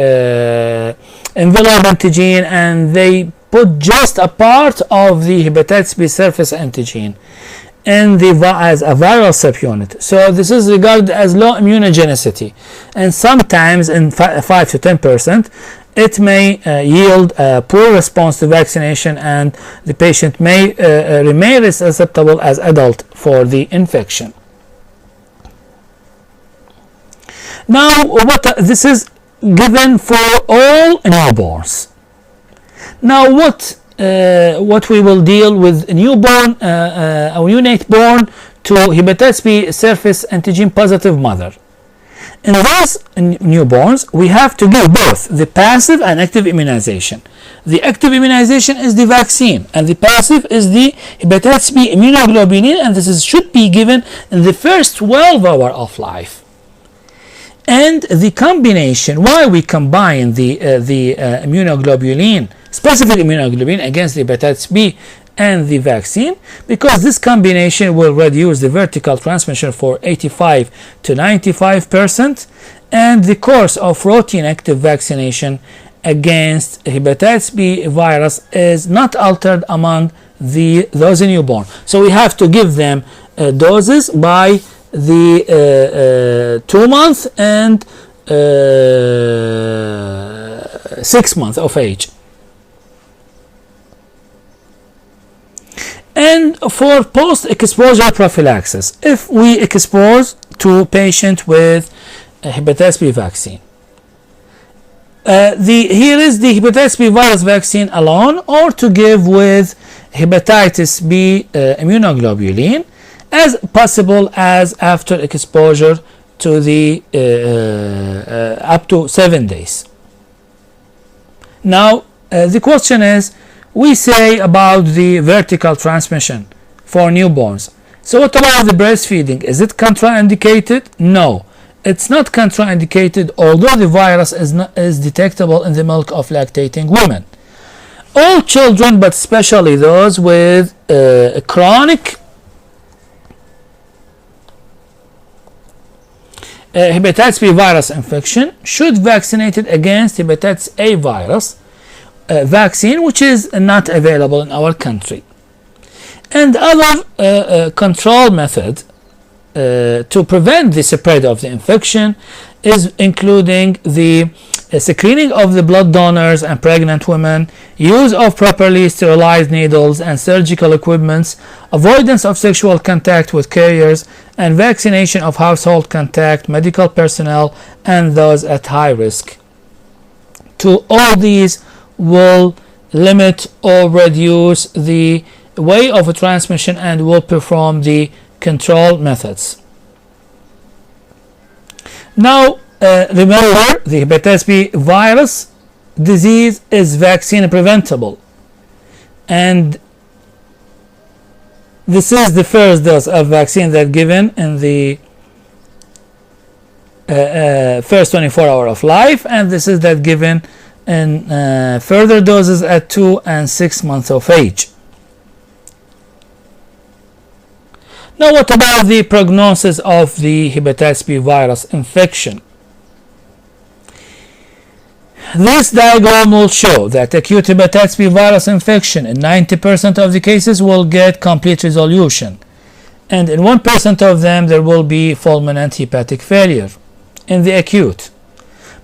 envelope antigen, and they put just a part of the hepatitis B surface antigen in as a viral subunit. So this is regarded as low immunogenicity, and sometimes in 5 to 10% it may yield a poor response to vaccination, and the patient may remain susceptible as adult for the infection. Now, this is given for all newborns. Now, what we will deal with newborn, a neonate born to hepatitis B surface antigen positive mother. In those newborns, we have to give both the passive and active immunization. The active immunization is the vaccine, and the passive is the hepatitis B immunoglobulin, and this should be given in the first 12 hours of life. And the combination, why we combine the immunoglobulin, specific immunoglobulin against the hepatitis B and the vaccine, because this combination will reduce the vertical transmission for 85 to 95%, and the course of routine active vaccination against hepatitis B virus is not altered among those newborn. So we have to give them doses by the 2 months and 6 months of age. And for post-exposure prophylaxis, if we expose to patient with hepatitis B vaccine, here is the hepatitis B virus vaccine alone, or to give with hepatitis B immunoglobulin, as possible as after exposure to the up to 7 days. Now the question is, we say about the vertical transmission for newborns. So what about the breastfeeding? Is it contraindicated? No, it's not contraindicated, although the virus is detectable in the milk of lactating women. All children, but especially those with chronic hepatitis B virus infection, should vaccinated against hepatitis A virus vaccine, which is not available in our country. And other control method to prevent the spread of the infection is including the screening of the blood donors and pregnant women, use of properly sterilized needles and surgical equipments, avoidance of sexual contact with carriers, and vaccination of household contact, medical personnel, and those at high risk. To all these will limit or reduce the way of transmission and will perform the control methods. Now remember, the hepatitis B virus disease is vaccine preventable, and this is the first dose of vaccine that given in the first 24 hours of life, and this is that given in further doses at 2 and 6 months of age. Now what about the prognosis of the hepatitis B virus infection? This diagram will show that acute hepatitis B virus infection in 90% of the cases will get complete resolution, and in 1% of them there will be fulminant hepatic failure in the acute.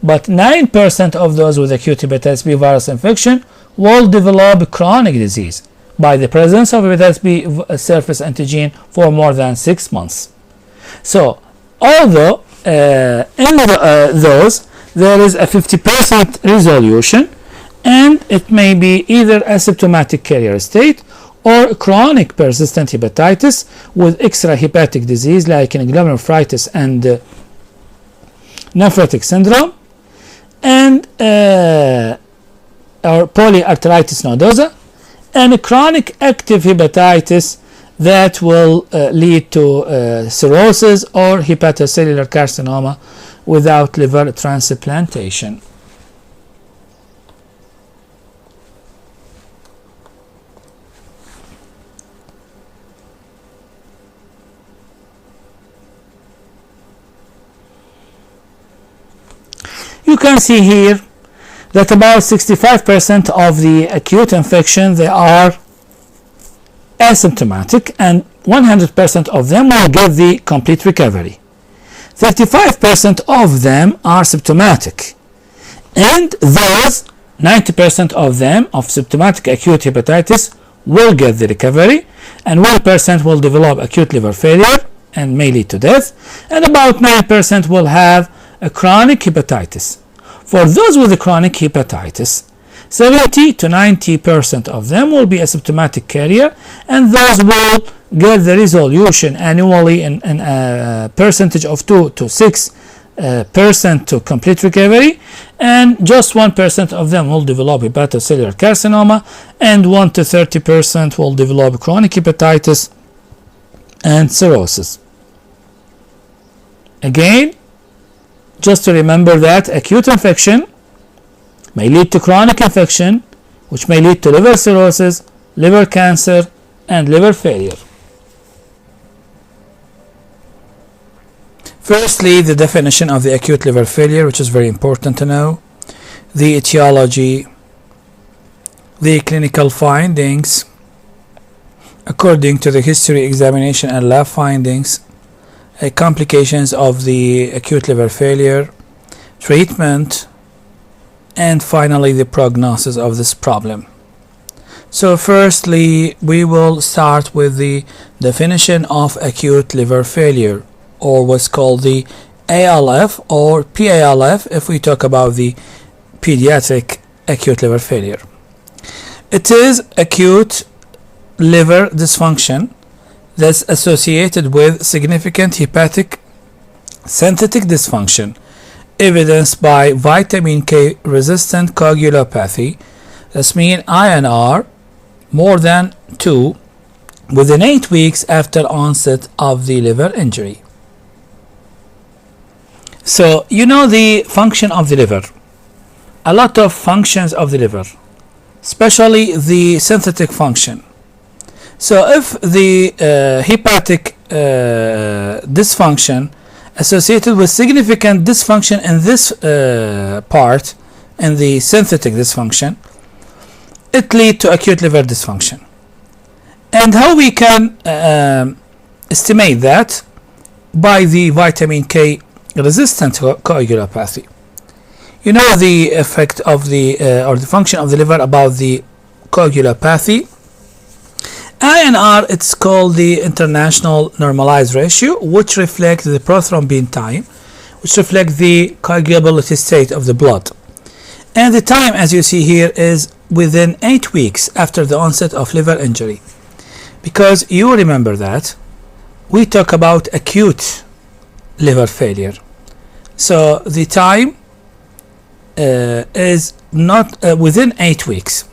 But 9% of those with acute hepatitis B virus infection will develop chronic disease by the presence of hepatitis B surface antigen for more than 6 months. So although in those there is a 50% resolution, and it may be either asymptomatic carrier state or chronic persistent hepatitis with extrahepatic disease like glomerulonephritis and nephrotic syndrome, and or polyarteritis nodosa, and chronic active hepatitis that will lead to cirrhosis or hepatocellular carcinoma without liver transplantation. You can see here that about 65% of the acute infection, they are asymptomatic, and 100% of them will get the complete recovery. 35% of them are symptomatic, and those 90% of them of symptomatic acute hepatitis will get the recovery, and 1% will develop acute liver failure and may lead to death, and about 9% will have a chronic hepatitis. For those with a chronic hepatitis, 70 to 90% of them will be asymptomatic carrier, and those will get the resolution annually in a percentage of 2 to 6% to complete recovery, and just 1% of them will develop hepatocellular carcinoma, and 1 to 30% will develop chronic hepatitis and cirrhosis. Again, just to remember that acute infection may lead to chronic infection, which may lead to liver cirrhosis, liver cancer, and liver failure. Firstly, the definition of the acute liver failure, which is very important to know, the etiology, the clinical findings according to the history, examination, and lab findings, complications of the acute liver failure, treatment, and finally the prognosis of this problem. So firstly, we will start with the definition of acute liver failure, or what's called the ALF or PALF if we talk about the pediatric acute liver failure. It is acute liver dysfunction that's associated with significant hepatic synthetic dysfunction evidenced by vitamin K resistant coagulopathy. This means INR more than 2 within 8 weeks after onset of the liver injury. So you know the function of the liver, a lot of functions of the liver, especially the synthetic function. So if the hepatic dysfunction associated with significant dysfunction in this part, in the synthetic dysfunction, it leads to acute liver dysfunction. And how we can estimate that? By the vitamin K resistant coagulopathy. You know the effect of the or the function of the liver about the coagulopathy. INR, it's called the international normalized ratio, which reflects the prothrombin time, which reflects the coagulability state of the blood. And the time, as you see here, is within 8 weeks after the onset of liver injury. Because you remember that we talk about acute liver failure. So the time is not within 8 weeks.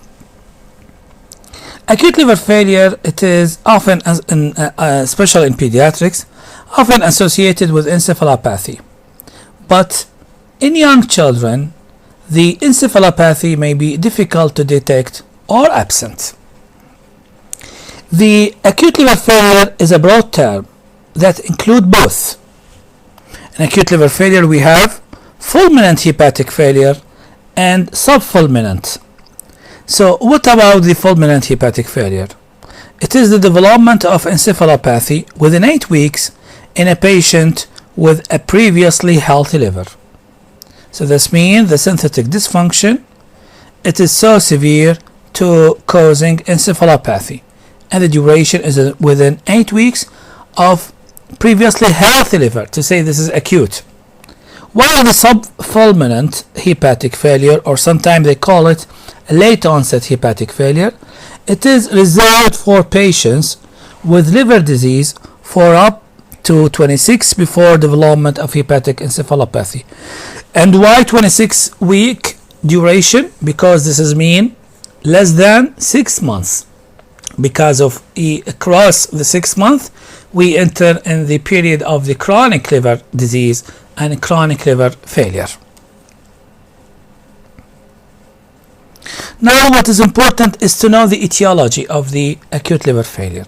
Acute liver failure, it is often, especially in pediatrics, often associated with encephalopathy. But in young children, the encephalopathy may be difficult to detect or absent. The acute liver failure is a broad term that includes both. In acute liver failure, we have fulminant hepatic failure and subfulminant. So what about the fulminant hepatic failure? It is the development of encephalopathy within 8 weeks in a patient with a previously healthy liver. So this means the synthetic dysfunction, it is so severe to causing encephalopathy, and the duration is within 8 weeks of previously healthy liver, to say this is acute. While the subfulminant hepatic failure, or sometimes they call it late onset hepatic failure, it is reserved for patients with liver disease for up to 26 before development of hepatic encephalopathy. And why 26-week duration? Because this is mean less than 6 months. Because of across the 6 months, we enter in the period of the chronic liver disease and chronic liver failure. Now what is important is to know the etiology of the acute liver failure.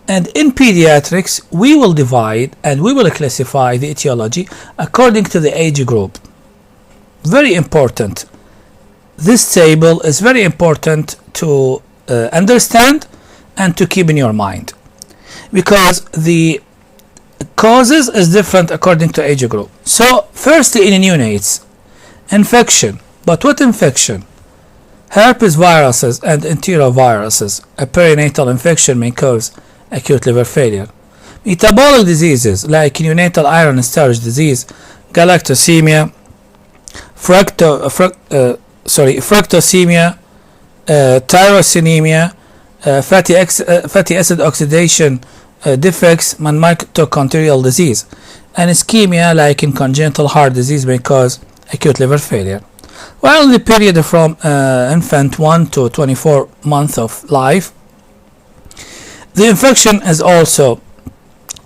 And in pediatrics, we will divide and we will classify the etiology according to the age group. Very important. This table is very important to understand and to keep in your mind, because the causes is different according to age group. So firstly, in neonates, infection. But what infection? Herpes viruses and enteroviruses. A perinatal infection may cause acute liver failure. Metabolic diseases like neonatal iron storage disease, galactosemia, fructosemia, tyrosinemia, fatty acid oxidation defects, and mitochondrial disease. And ischemia, like in congenital heart disease, may cause acute liver failure. While in the period from infant 1 to 24 months of life, the infection is also,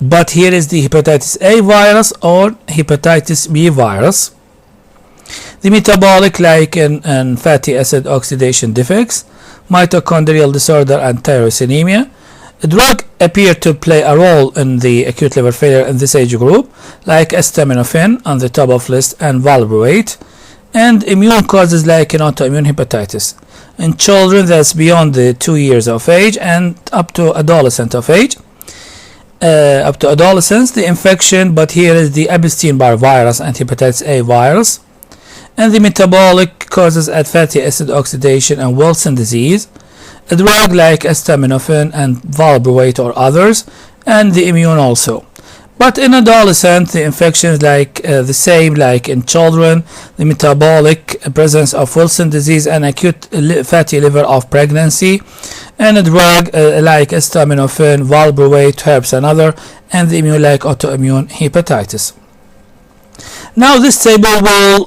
but here is the hepatitis A virus or hepatitis B virus. The metabolic, like in fatty acid oxidation defects, mitochondrial disorder, and tyrosinemia. A drug appear to play a role in the acute liver failure in this age group, like acetaminophen on the top of list and valproate, and immune causes like in autoimmune hepatitis. In children that's beyond the 2 years of age and up to adolescent of age, up to adolescence, the infection, but here is the Epstein-Barr virus and hepatitis A virus. And the metabolic causes at fatty acid oxidation and Wilson disease, a drug like acetaminophen and valproate or others, and the immune also. But in adolescent, the infections like the same like in children, the metabolic presence of Wilson disease and acute fatty liver of pregnancy, and a drug like acetaminophen, valproate, herbs and other, and the immune like autoimmune hepatitis. Now this table will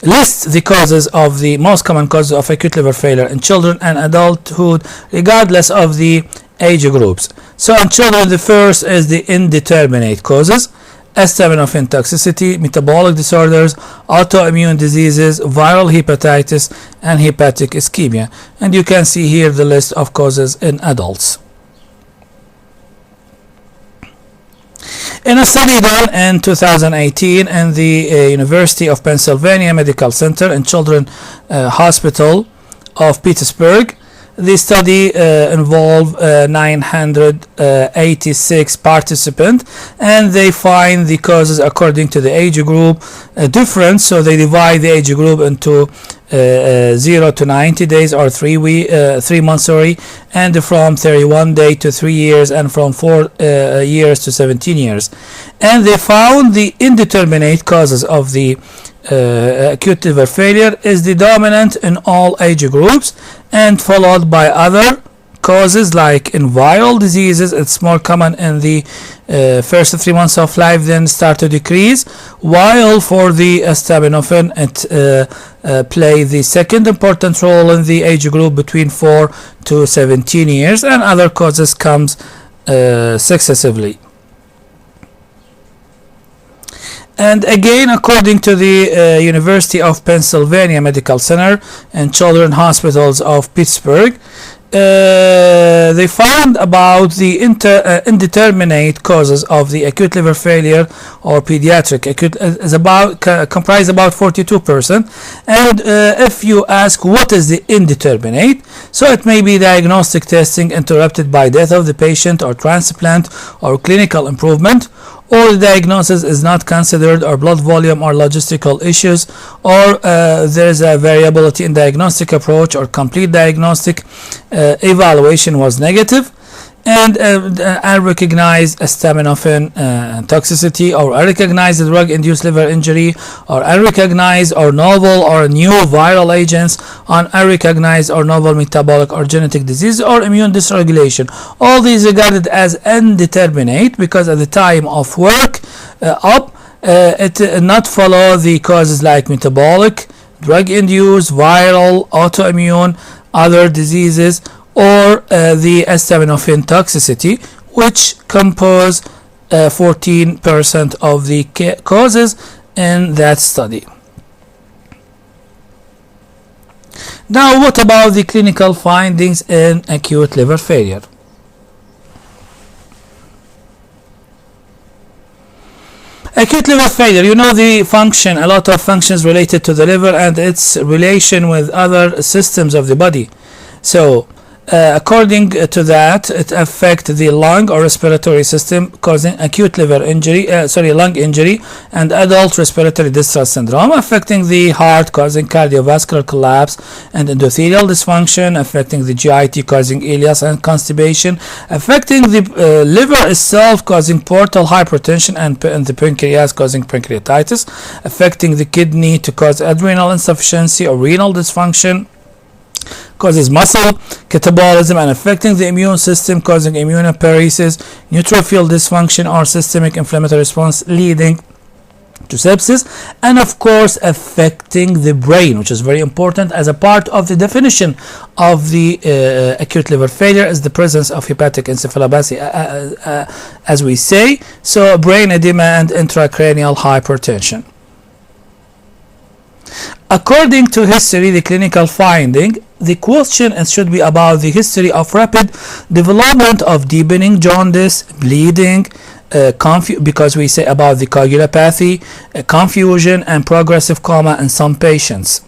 list the causes of the most common causes of acute liver failure in children and adulthood, regardless of the age groups. So in children, the first is the indeterminate causes: acetaminophen toxicity, metabolic disorders, autoimmune diseases, viral hepatitis, and hepatic ischemia. And you can see here the list of causes in adults. In a study done in 2018 in the University of Pennsylvania Medical Center and Children's Hospital of Pittsburgh, the study involved 986 participants, and they find the causes according to the age group different. So they divide the age group into 0 to 90 days, or 3 months, and from 31 days to 3 years, and from 4 years to 17 years. And they found the indeterminate causes of the acute liver failure is the dominant in all age groups, and followed by other causes like in viral diseases. It's more common in the first 3 months of life, then start to decrease, while for the acetaminophen it play the second important role in the age group between 4 to 17 years, and other causes comes successively. And again, according to the University of Pennsylvania Medical Center and Children's Hospitals of Pittsburgh, they found about the indeterminate causes of the acute liver failure or pediatric acute is comprise about 42%. And if you ask what is the indeterminate, so it may be diagnostic testing interrupted by death of the patient, or transplant, or clinical improvement, or the diagnosis is not considered, or blood volume or logistical issues, or there is a variability in diagnostic approach, or complete diagnostic evaluation was negative, and unrecognized acetaminophen toxicity, or unrecognized drug-induced liver injury, or unrecognized or novel or new viral agents, on unrecognized or novel metabolic or genetic disease, or immune dysregulation. All these regarded as indeterminate because at the time of work it not follow the causes like metabolic, drug-induced, viral, autoimmune, other diseases, or the acetaminophen toxicity, which compose 14% of the causes in that study. Now, what about the clinical findings in acute liver failure? Acute liver failure, you know the function, a lot of functions related to the liver and its relation with other systems of the body. So according to that, it affects the lung or respiratory system, causing acute liver injury, lung injury, and adult respiratory distress syndrome, affecting the heart, causing cardiovascular collapse and endothelial dysfunction, affecting the GIT, causing ileus and constipation, affecting the liver itself, causing portal hypertension, and the pancreas, causing pancreatitis, affecting the kidney to cause adrenal insufficiency or renal dysfunction, causes muscle catabolism, and affecting the immune system, causing immunoparesis, neutrophil dysfunction, or systemic inflammatory response leading to sepsis, and of course affecting the brain, which is very important as a part of the definition of the acute liver failure is the presence of hepatic encephalopathy, as we say, so brain edema and intracranial hypertension. According to history, the clinical finding, the question should be about the history of rapid development of deepening jaundice, bleeding, because we say about the coagulopathy, confusion, and progressive coma in some patients.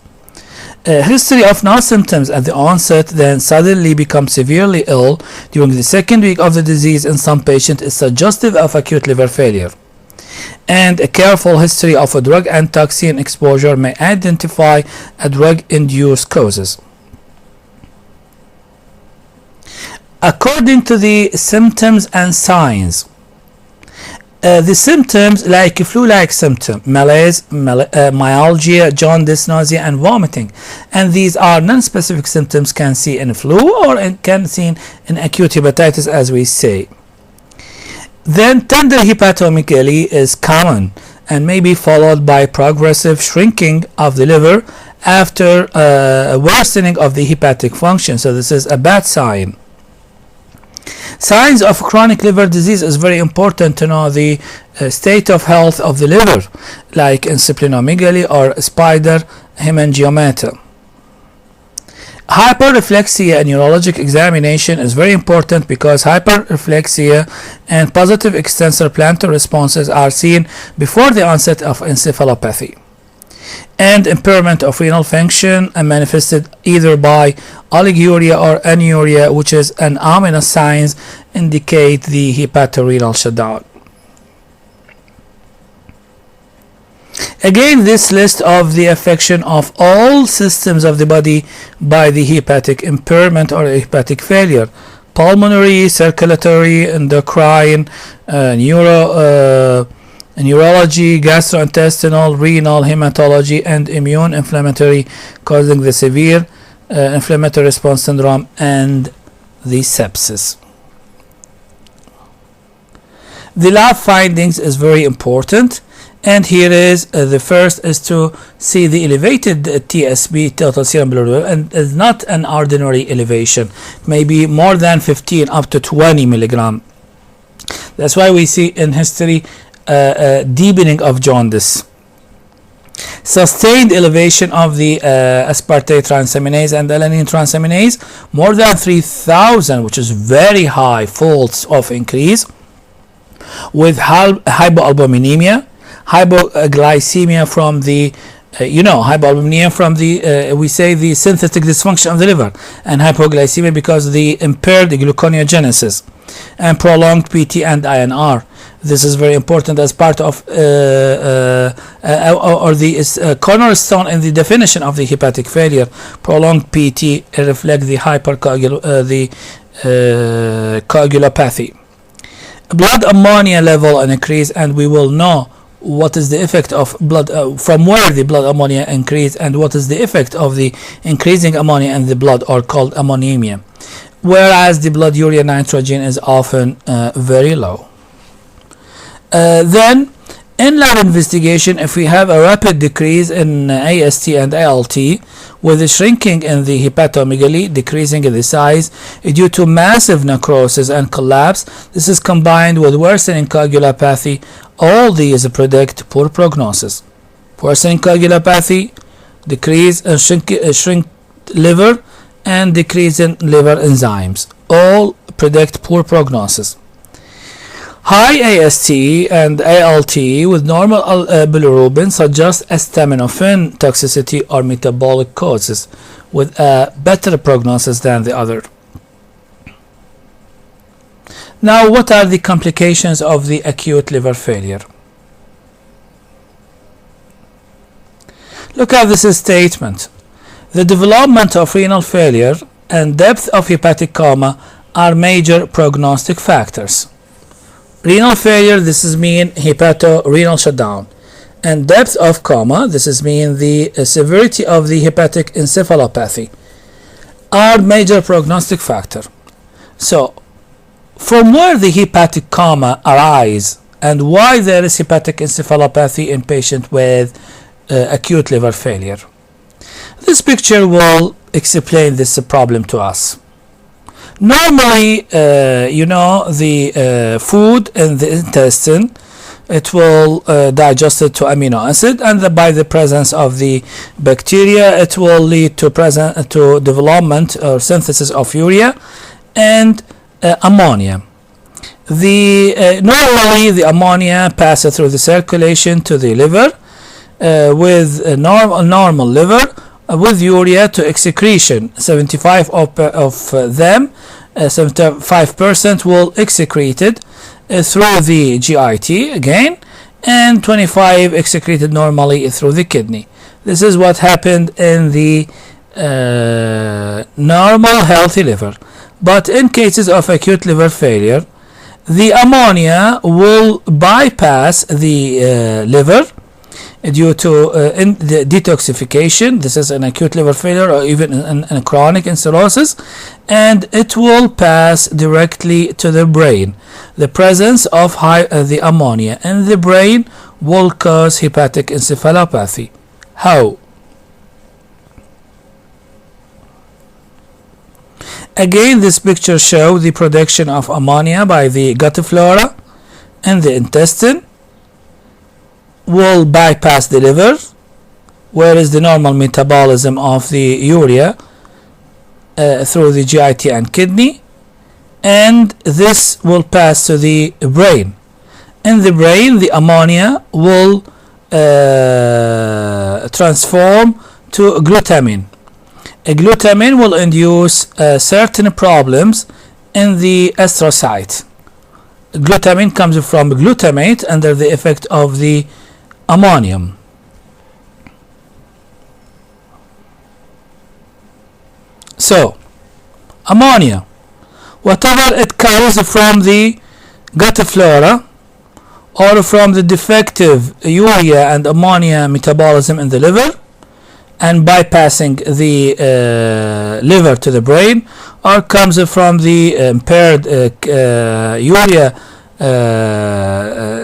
History of no symptoms at the onset, then suddenly become severely ill during the second week of the disease in some patients is suggestive of acute liver failure. And a careful history of a drug and toxin exposure may identify a drug-induced causes. According to the symptoms and signs, the symptoms like flu-like symptom, malaise, myalgia, jaundice, nausea, and vomiting, and these are non-specific symptoms can see in flu or can seen in acute hepatitis, as we say. Then tender hepatomegaly is common, and may be followed by progressive shrinking of the liver after a worsening of the hepatic function. So this is a bad sign. Signs of chronic liver disease is very important to know the state of health of the liver, like encephalomyelitis or spider hemangiomata. Hyperreflexia and neurologic examination is very important because hyperreflexia and positive extensor plantar responses are seen before the onset of encephalopathy. And impairment of renal function and manifested either by oliguria or anuria, which is an ominous signs indicate the hepatorenal shutdown. Again, this list of the affection of all systems of the body by the hepatic impairment or hepatic failure: pulmonary, circulatory, endocrine, neurology, gastrointestinal, renal, hematology, and immune inflammatory, causing the severe inflammatory response syndrome and the sepsis. The lab findings is very important, and here is the first is to see the elevated TSB, total serum bilirubin, and is not an ordinary elevation, maybe more than 15 up to 20 milligram. That's why we see in history deepening of jaundice. Sustained elevation of the aspartate transaminase and alanine transaminase, more than 3000, which is very high, folds of increase, with hypoalbuminemia, hypoglycemia from the hypoalbuminemia from the we say the synthetic dysfunction of the liver, and hypoglycemia because of the impaired gluconeogenesis, and prolonged PT and INR. This is very important as part of the cornerstone in the definition of the hepatic failure. Prolonged PT reflect the coagulopathy. Blood ammonia level increase, and we will know what is the effect of blood from where the blood ammonia increase, and what is the effect of the increasing ammonia in the blood, or called ammonemia, whereas the blood urea nitrogen is often very low. Then in lab investigation, if we have a rapid decrease in AST and ALT with a shrinking in the hepatomegaly, decreasing in the size due to massive necrosis and collapse, this is combined with worsening coagulopathy. All these predict poor prognosis. Worsening coagulopathy, decrease and shrink liver, and decrease in liver enzymes, all predict poor prognosis. High AST and ALT with normal bilirubin suggest acetaminophen toxicity or metabolic causes, with a better prognosis than the other. Now, what are the complications of the acute liver failure? Look at this statement. The development of renal failure and depth of hepatic coma are major prognostic factors. Renal failure, this is mean hepatorenal shutdown, and depth of coma, this is mean the severity of the hepatic encephalopathy, are major prognostic factor. So, from where the hepatic coma arise and why there is hepatic encephalopathy in patient with acute liver failure? This picture will explain this problem to us. Normally, the food in the intestine, it will digest it to amino acid, and by the presence of the bacteria, it will lead to development or synthesis of urea and ammonia. Normally the ammonia passes through the circulation to the liver with a normal liver, with urea to excretion. 75 of them, 75% will excreted through the GIT again, and 25 excreted normally through the kidney. This is what happened in the normal healthy liver. But in cases of acute liver failure, the ammonia will bypass the liver due to in the detoxification. This is an acute liver failure or even a chronic in cirrhosis, and it will pass directly to the brain. The presence of the ammonia in the brain will cause hepatic encephalopathy. How? Again, this picture shows the production of ammonia by the gut flora and the intestine will bypass the liver, where is the normal metabolism of the urea through the GIT and kidney, and this will pass to the brain. In the brain, the ammonia will transform to glutamine. Glutamine will induce certain problems in the astrocyte. Glutamine comes from glutamate under the effect of the ammonium. So, ammonia, whatever it carries from the gut flora or from the defective urea and ammonia metabolism in the liver and bypassing the liver to the brain, or comes from the impaired urea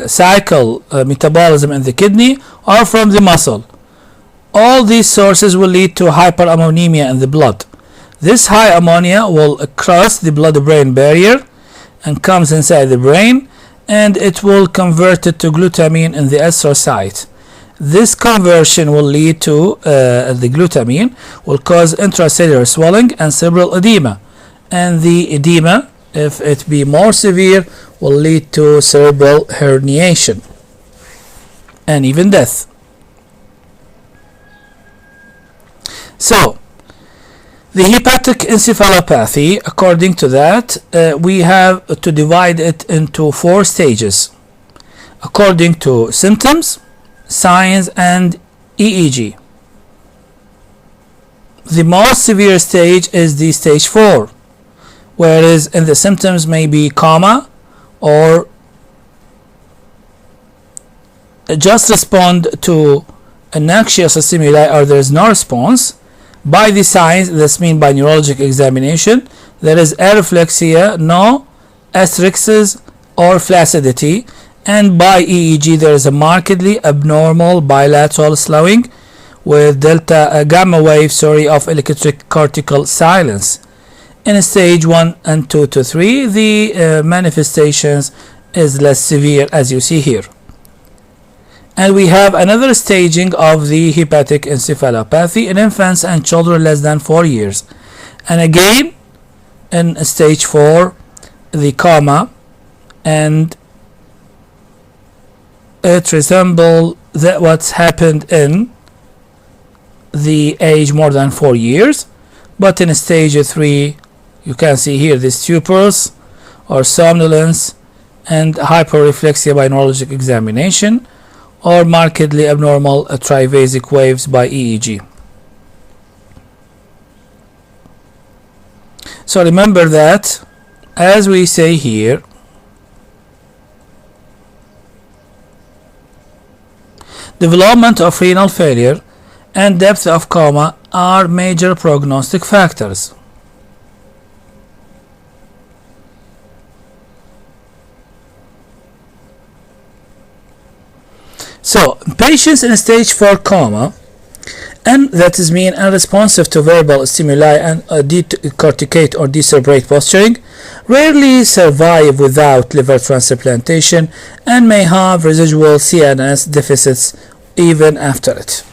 cycle metabolism in the kidney, or from the muscle. All these sources will lead to hyperammonemia in the blood. This high ammonia will cross the blood-brain barrier and comes inside the brain, and it will convert it to glutamine in the astrocyte. This conversion will lead to the glutamine will cause intracellular swelling and cerebral edema, and the edema, if it be more severe, will lead to cerebral herniation and even death. So, the hepatic encephalopathy, according to that, we have to divide it into 4 stages according to symptoms, signs, and EEG. The most severe stage is the stage 4, whereas in the symptoms may be coma or just respond to a noxious stimuli or there is no response. By the signs, this means by neurologic examination, there is areflexia, no asterixis or flaccidity, and by EEG there is a markedly abnormal bilateral slowing with gamma wave of electric cortical silence. In stage 1 and 2 to 3, the manifestations is less severe, as you see here. And we have another staging of the hepatic encephalopathy in infants and children less than 4 years. And again, in stage 4, the coma, and it resembles what's happened in the age more than 4 years. But in stage 3, you can see here the stupors or somnolence and hyperreflexia by neurologic examination, or markedly abnormal triphasic waves by EEG. So remember that, as we say here, development of renal failure and depth of coma are major prognostic factors. So, patients in stage 4 coma, and that is mean unresponsive to verbal stimuli and decorticate or decerebrate posturing, rarely survive without liver transplantation and may have residual CNS deficits even after it.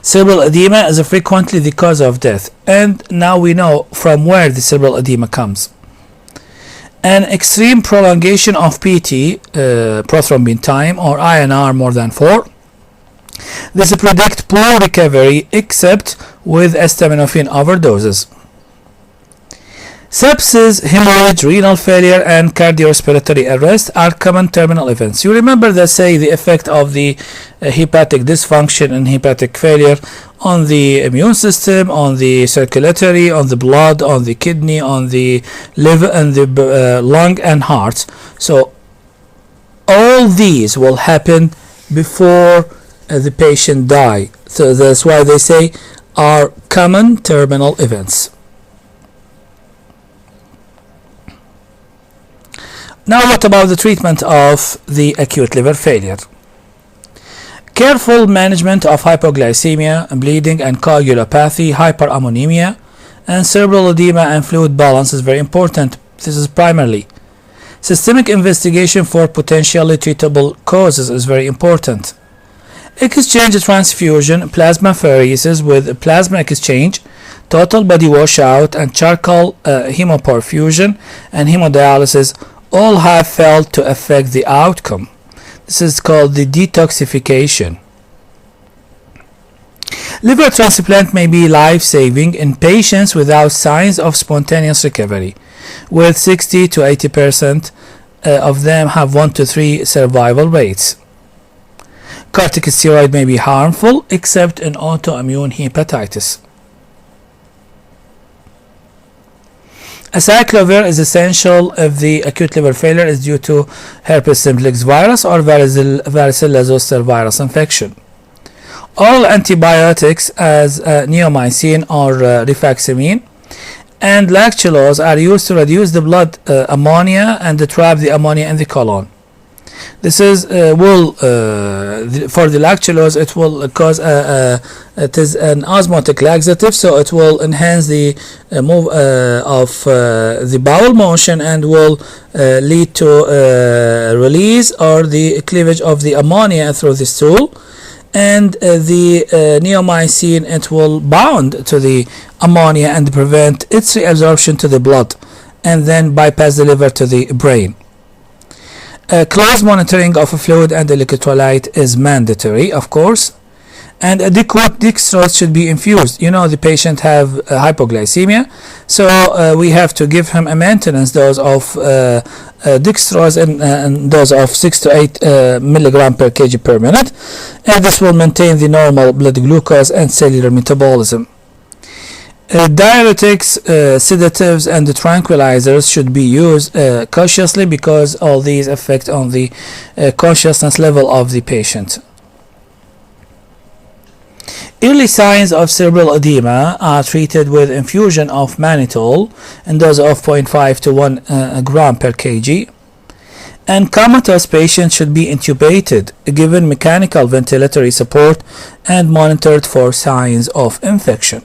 Cerebral edema is frequently the cause of death, and now we know from where the cerebral edema comes. An extreme prolongation of PT, prothrombin time, or INR more than 4. This predicts poor recovery except with acetaminophen overdoses. Sepsis, hemorrhage, renal failure, and cardiorespiratory arrest are common terminal events. You remember that say the effect of the hepatic dysfunction and hepatic failure on the immune system, on the circulatory, on the blood, on the kidney, on the liver, and the lung and heart. So all these will happen before the patient die. So that's why they say are common terminal events. Now what about the treatment of the acute liver failure? Careful management of hypoglycemia, bleeding and coagulopathy, hyperammonemia, and cerebral edema and fluid balance is very important. This is primarily. Systemic investigation for potentially treatable causes is very important. Exchange transfusion, plasmapheresis with plasma exchange, total body washout, and charcoal hemoperfusion and hemodialysis all have failed to affect the outcome. This is called the detoxification. Liver transplant may be life-saving in patients without signs of spontaneous recovery, with 60 to 80% of them have 1 to 3 survival rates. Corticosteroid may be harmful except in autoimmune hepatitis. Acyclovir is essential if the acute liver failure is due to herpes simplex virus or varicella zoster virus infection. Oral antibiotics as neomycin or rifaximin and lactulose are used to reduce the blood ammonia and trap the ammonia in the colon. This is for the lactulose, it will cause it is an osmotic laxative, so it will enhance the move of the bowel motion and will lead to release or the cleavage of the ammonia through the stool. And the neomycin, it will bound to the ammonia and prevent its reabsorption to the blood and then bypass the liver to the brain. Close monitoring of fluid and electrolyte is mandatory, of course, and adequate dextrose should be infused. You know, the patient have hypoglycemia, so we have to give him a maintenance dose of dextrose and dose of 6 to 8 milligram per kg per minute, and this will maintain the normal blood glucose and cellular metabolism. Diuretics, sedatives, and tranquilizers should be used cautiously because all these affect on the consciousness level of the patient. Early signs of cerebral edema are treated with infusion of mannitol in dose of 0.5 to 1 gram per kg. And comatose patients should be intubated, given mechanical ventilatory support, and monitored for signs of infection.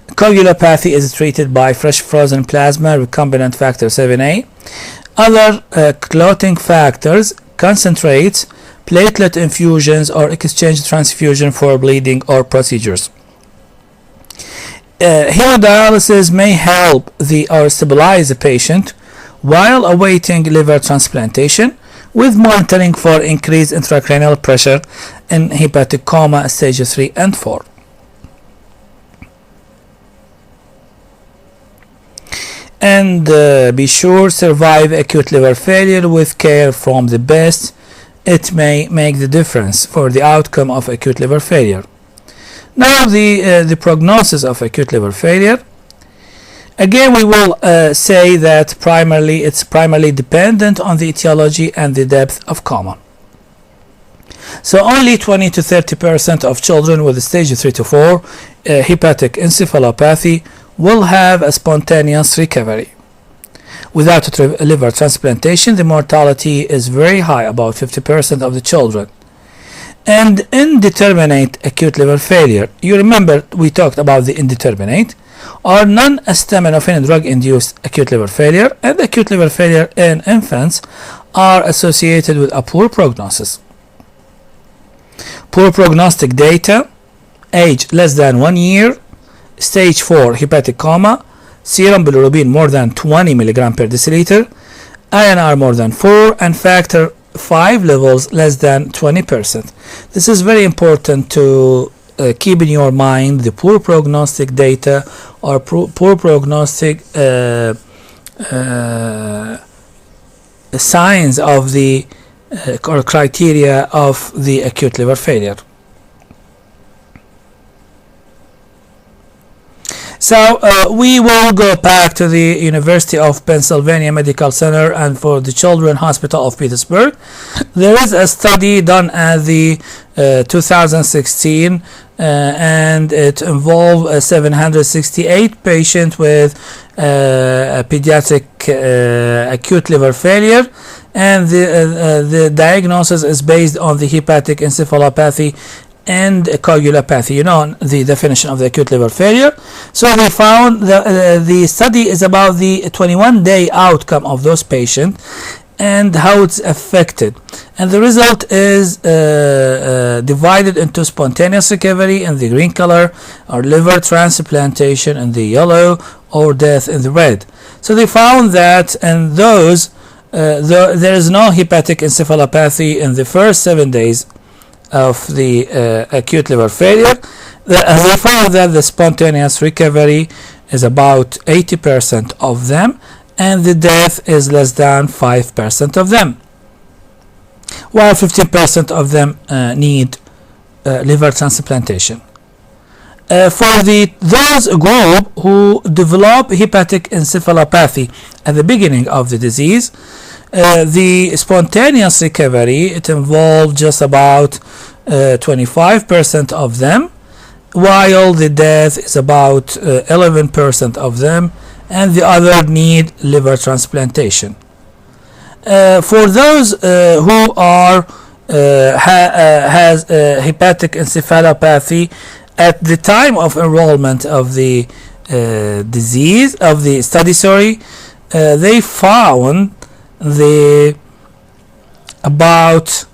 Coagulopathy is treated by fresh frozen plasma recombinant factor 7A. Other clotting factors, concentrates, platelet infusions, or exchange transfusion for bleeding or procedures. Hemodialysis may help or stabilize the patient while awaiting liver transplantation, with monitoring for increased intracranial pressure in hepatic coma stage 3 and 4. And be sure survive acute liver failure with care from the best. It may make the difference for the outcome of acute liver failure. Now the prognosis of acute liver failure. Again, we will say that it's primarily dependent on the etiology and the depth of coma. So only 20 to 30% of children with stage 3 to 4 hepatic encephalopathy will have a spontaneous recovery. Without liver transplantation, the mortality is very high, about 50% of the children. And indeterminate acute liver failure. You remember we talked about the indeterminate or non-acetaminophen drug-induced acute liver failure, and acute liver failure in infants are associated with a poor prognosis. Poor prognostic data: age less than 1 year, stage 4 hepatic coma, serum bilirubin more than 20 milligram per deciliter, INR more than 4, and factor 5 levels less than 20%. This is very important to keep in your mind the poor prognostic data or poor prognostic signs of the or criteria of the acute liver failure. So we will go back to the University of Pennsylvania Medical Center and for the Children's Hospital of Pittsburgh. There is a study done at the 2016 and it involved 768 patients with pediatric acute liver failure, and the diagnosis is based on the hepatic encephalopathy and coagulopathy. You know the definition of the acute liver failure. So they found the study is about the 21-day outcome of those patients and how it's affected, and the result is divided into spontaneous recovery in the green color, or liver transplantation in the yellow, or death in the red. So they found that in those there is no hepatic encephalopathy in the first 7 days of the acute liver failure. They found that the spontaneous recovery is about 80% of them, and the death is less than 5% of them, while 15% of them need liver transplantation. For those group who develop hepatic encephalopathy at the beginning of the disease, the spontaneous recovery, it involved just about 25% of them, while the death is about 11% of them, and the other need liver transplantation. For those who are has hepatic encephalopathy at the time of enrollment of the disease of the study, they found the about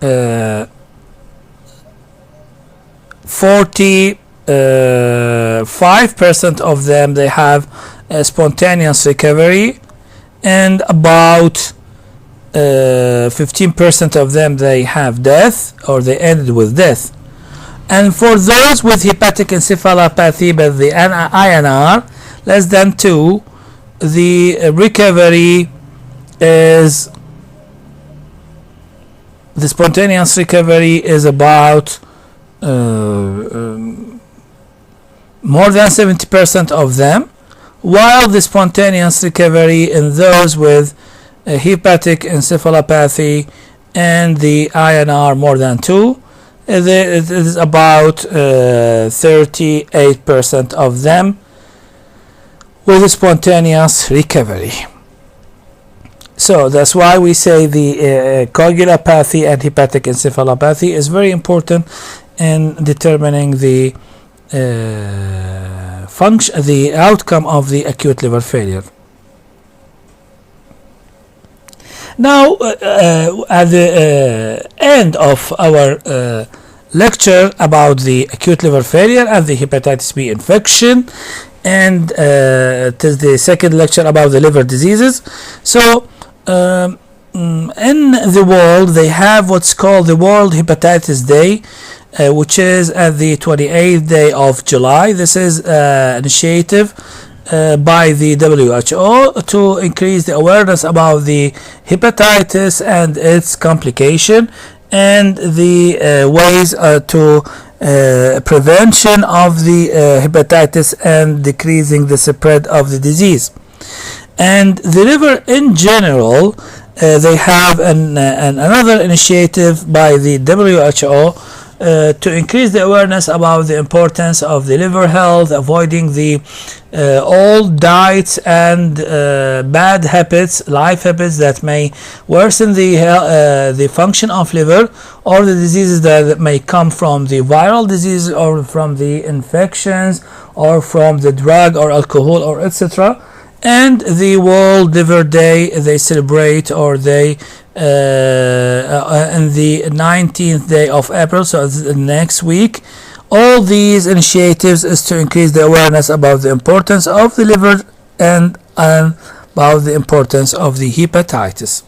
45% of them they have a spontaneous recovery, and about 15% of them they have death, or they ended with death. And for those with hepatic encephalopathy but the INR less than 2, the recovery is, the spontaneous recovery is about more than 70% of them, while the spontaneous recovery in those with hepatic encephalopathy and the INR more than 2, it is about 38% of them with a spontaneous recovery. So that's why we say the coagulopathy and hepatic encephalopathy is very important in determining the function, the outcome of the acute liver failure. Now, at the end of our lecture about the acute liver failure and the hepatitis B infection, and it is the second lecture about the liver diseases. So in the world they have what's called the World Hepatitis Day, which is at the 28th day of July. This is an initiative by the WHO to increase the awareness about the hepatitis and its complication, and the ways to prevention of the hepatitis and decreasing the spread of the disease. And the liver in general, they have another initiative by the WHO to increase the awareness about the importance of the liver health, avoiding the old diets and bad habits, life habits that may worsen the function of liver, or the diseases that may come from the viral disease, or from the infections, or from the drug or alcohol, or etc. And the World Liver Day they celebrate, or they in the 19th day of April, so it's next week. All these initiatives is to increase the awareness about the importance of the liver and about the importance of the hepatitis.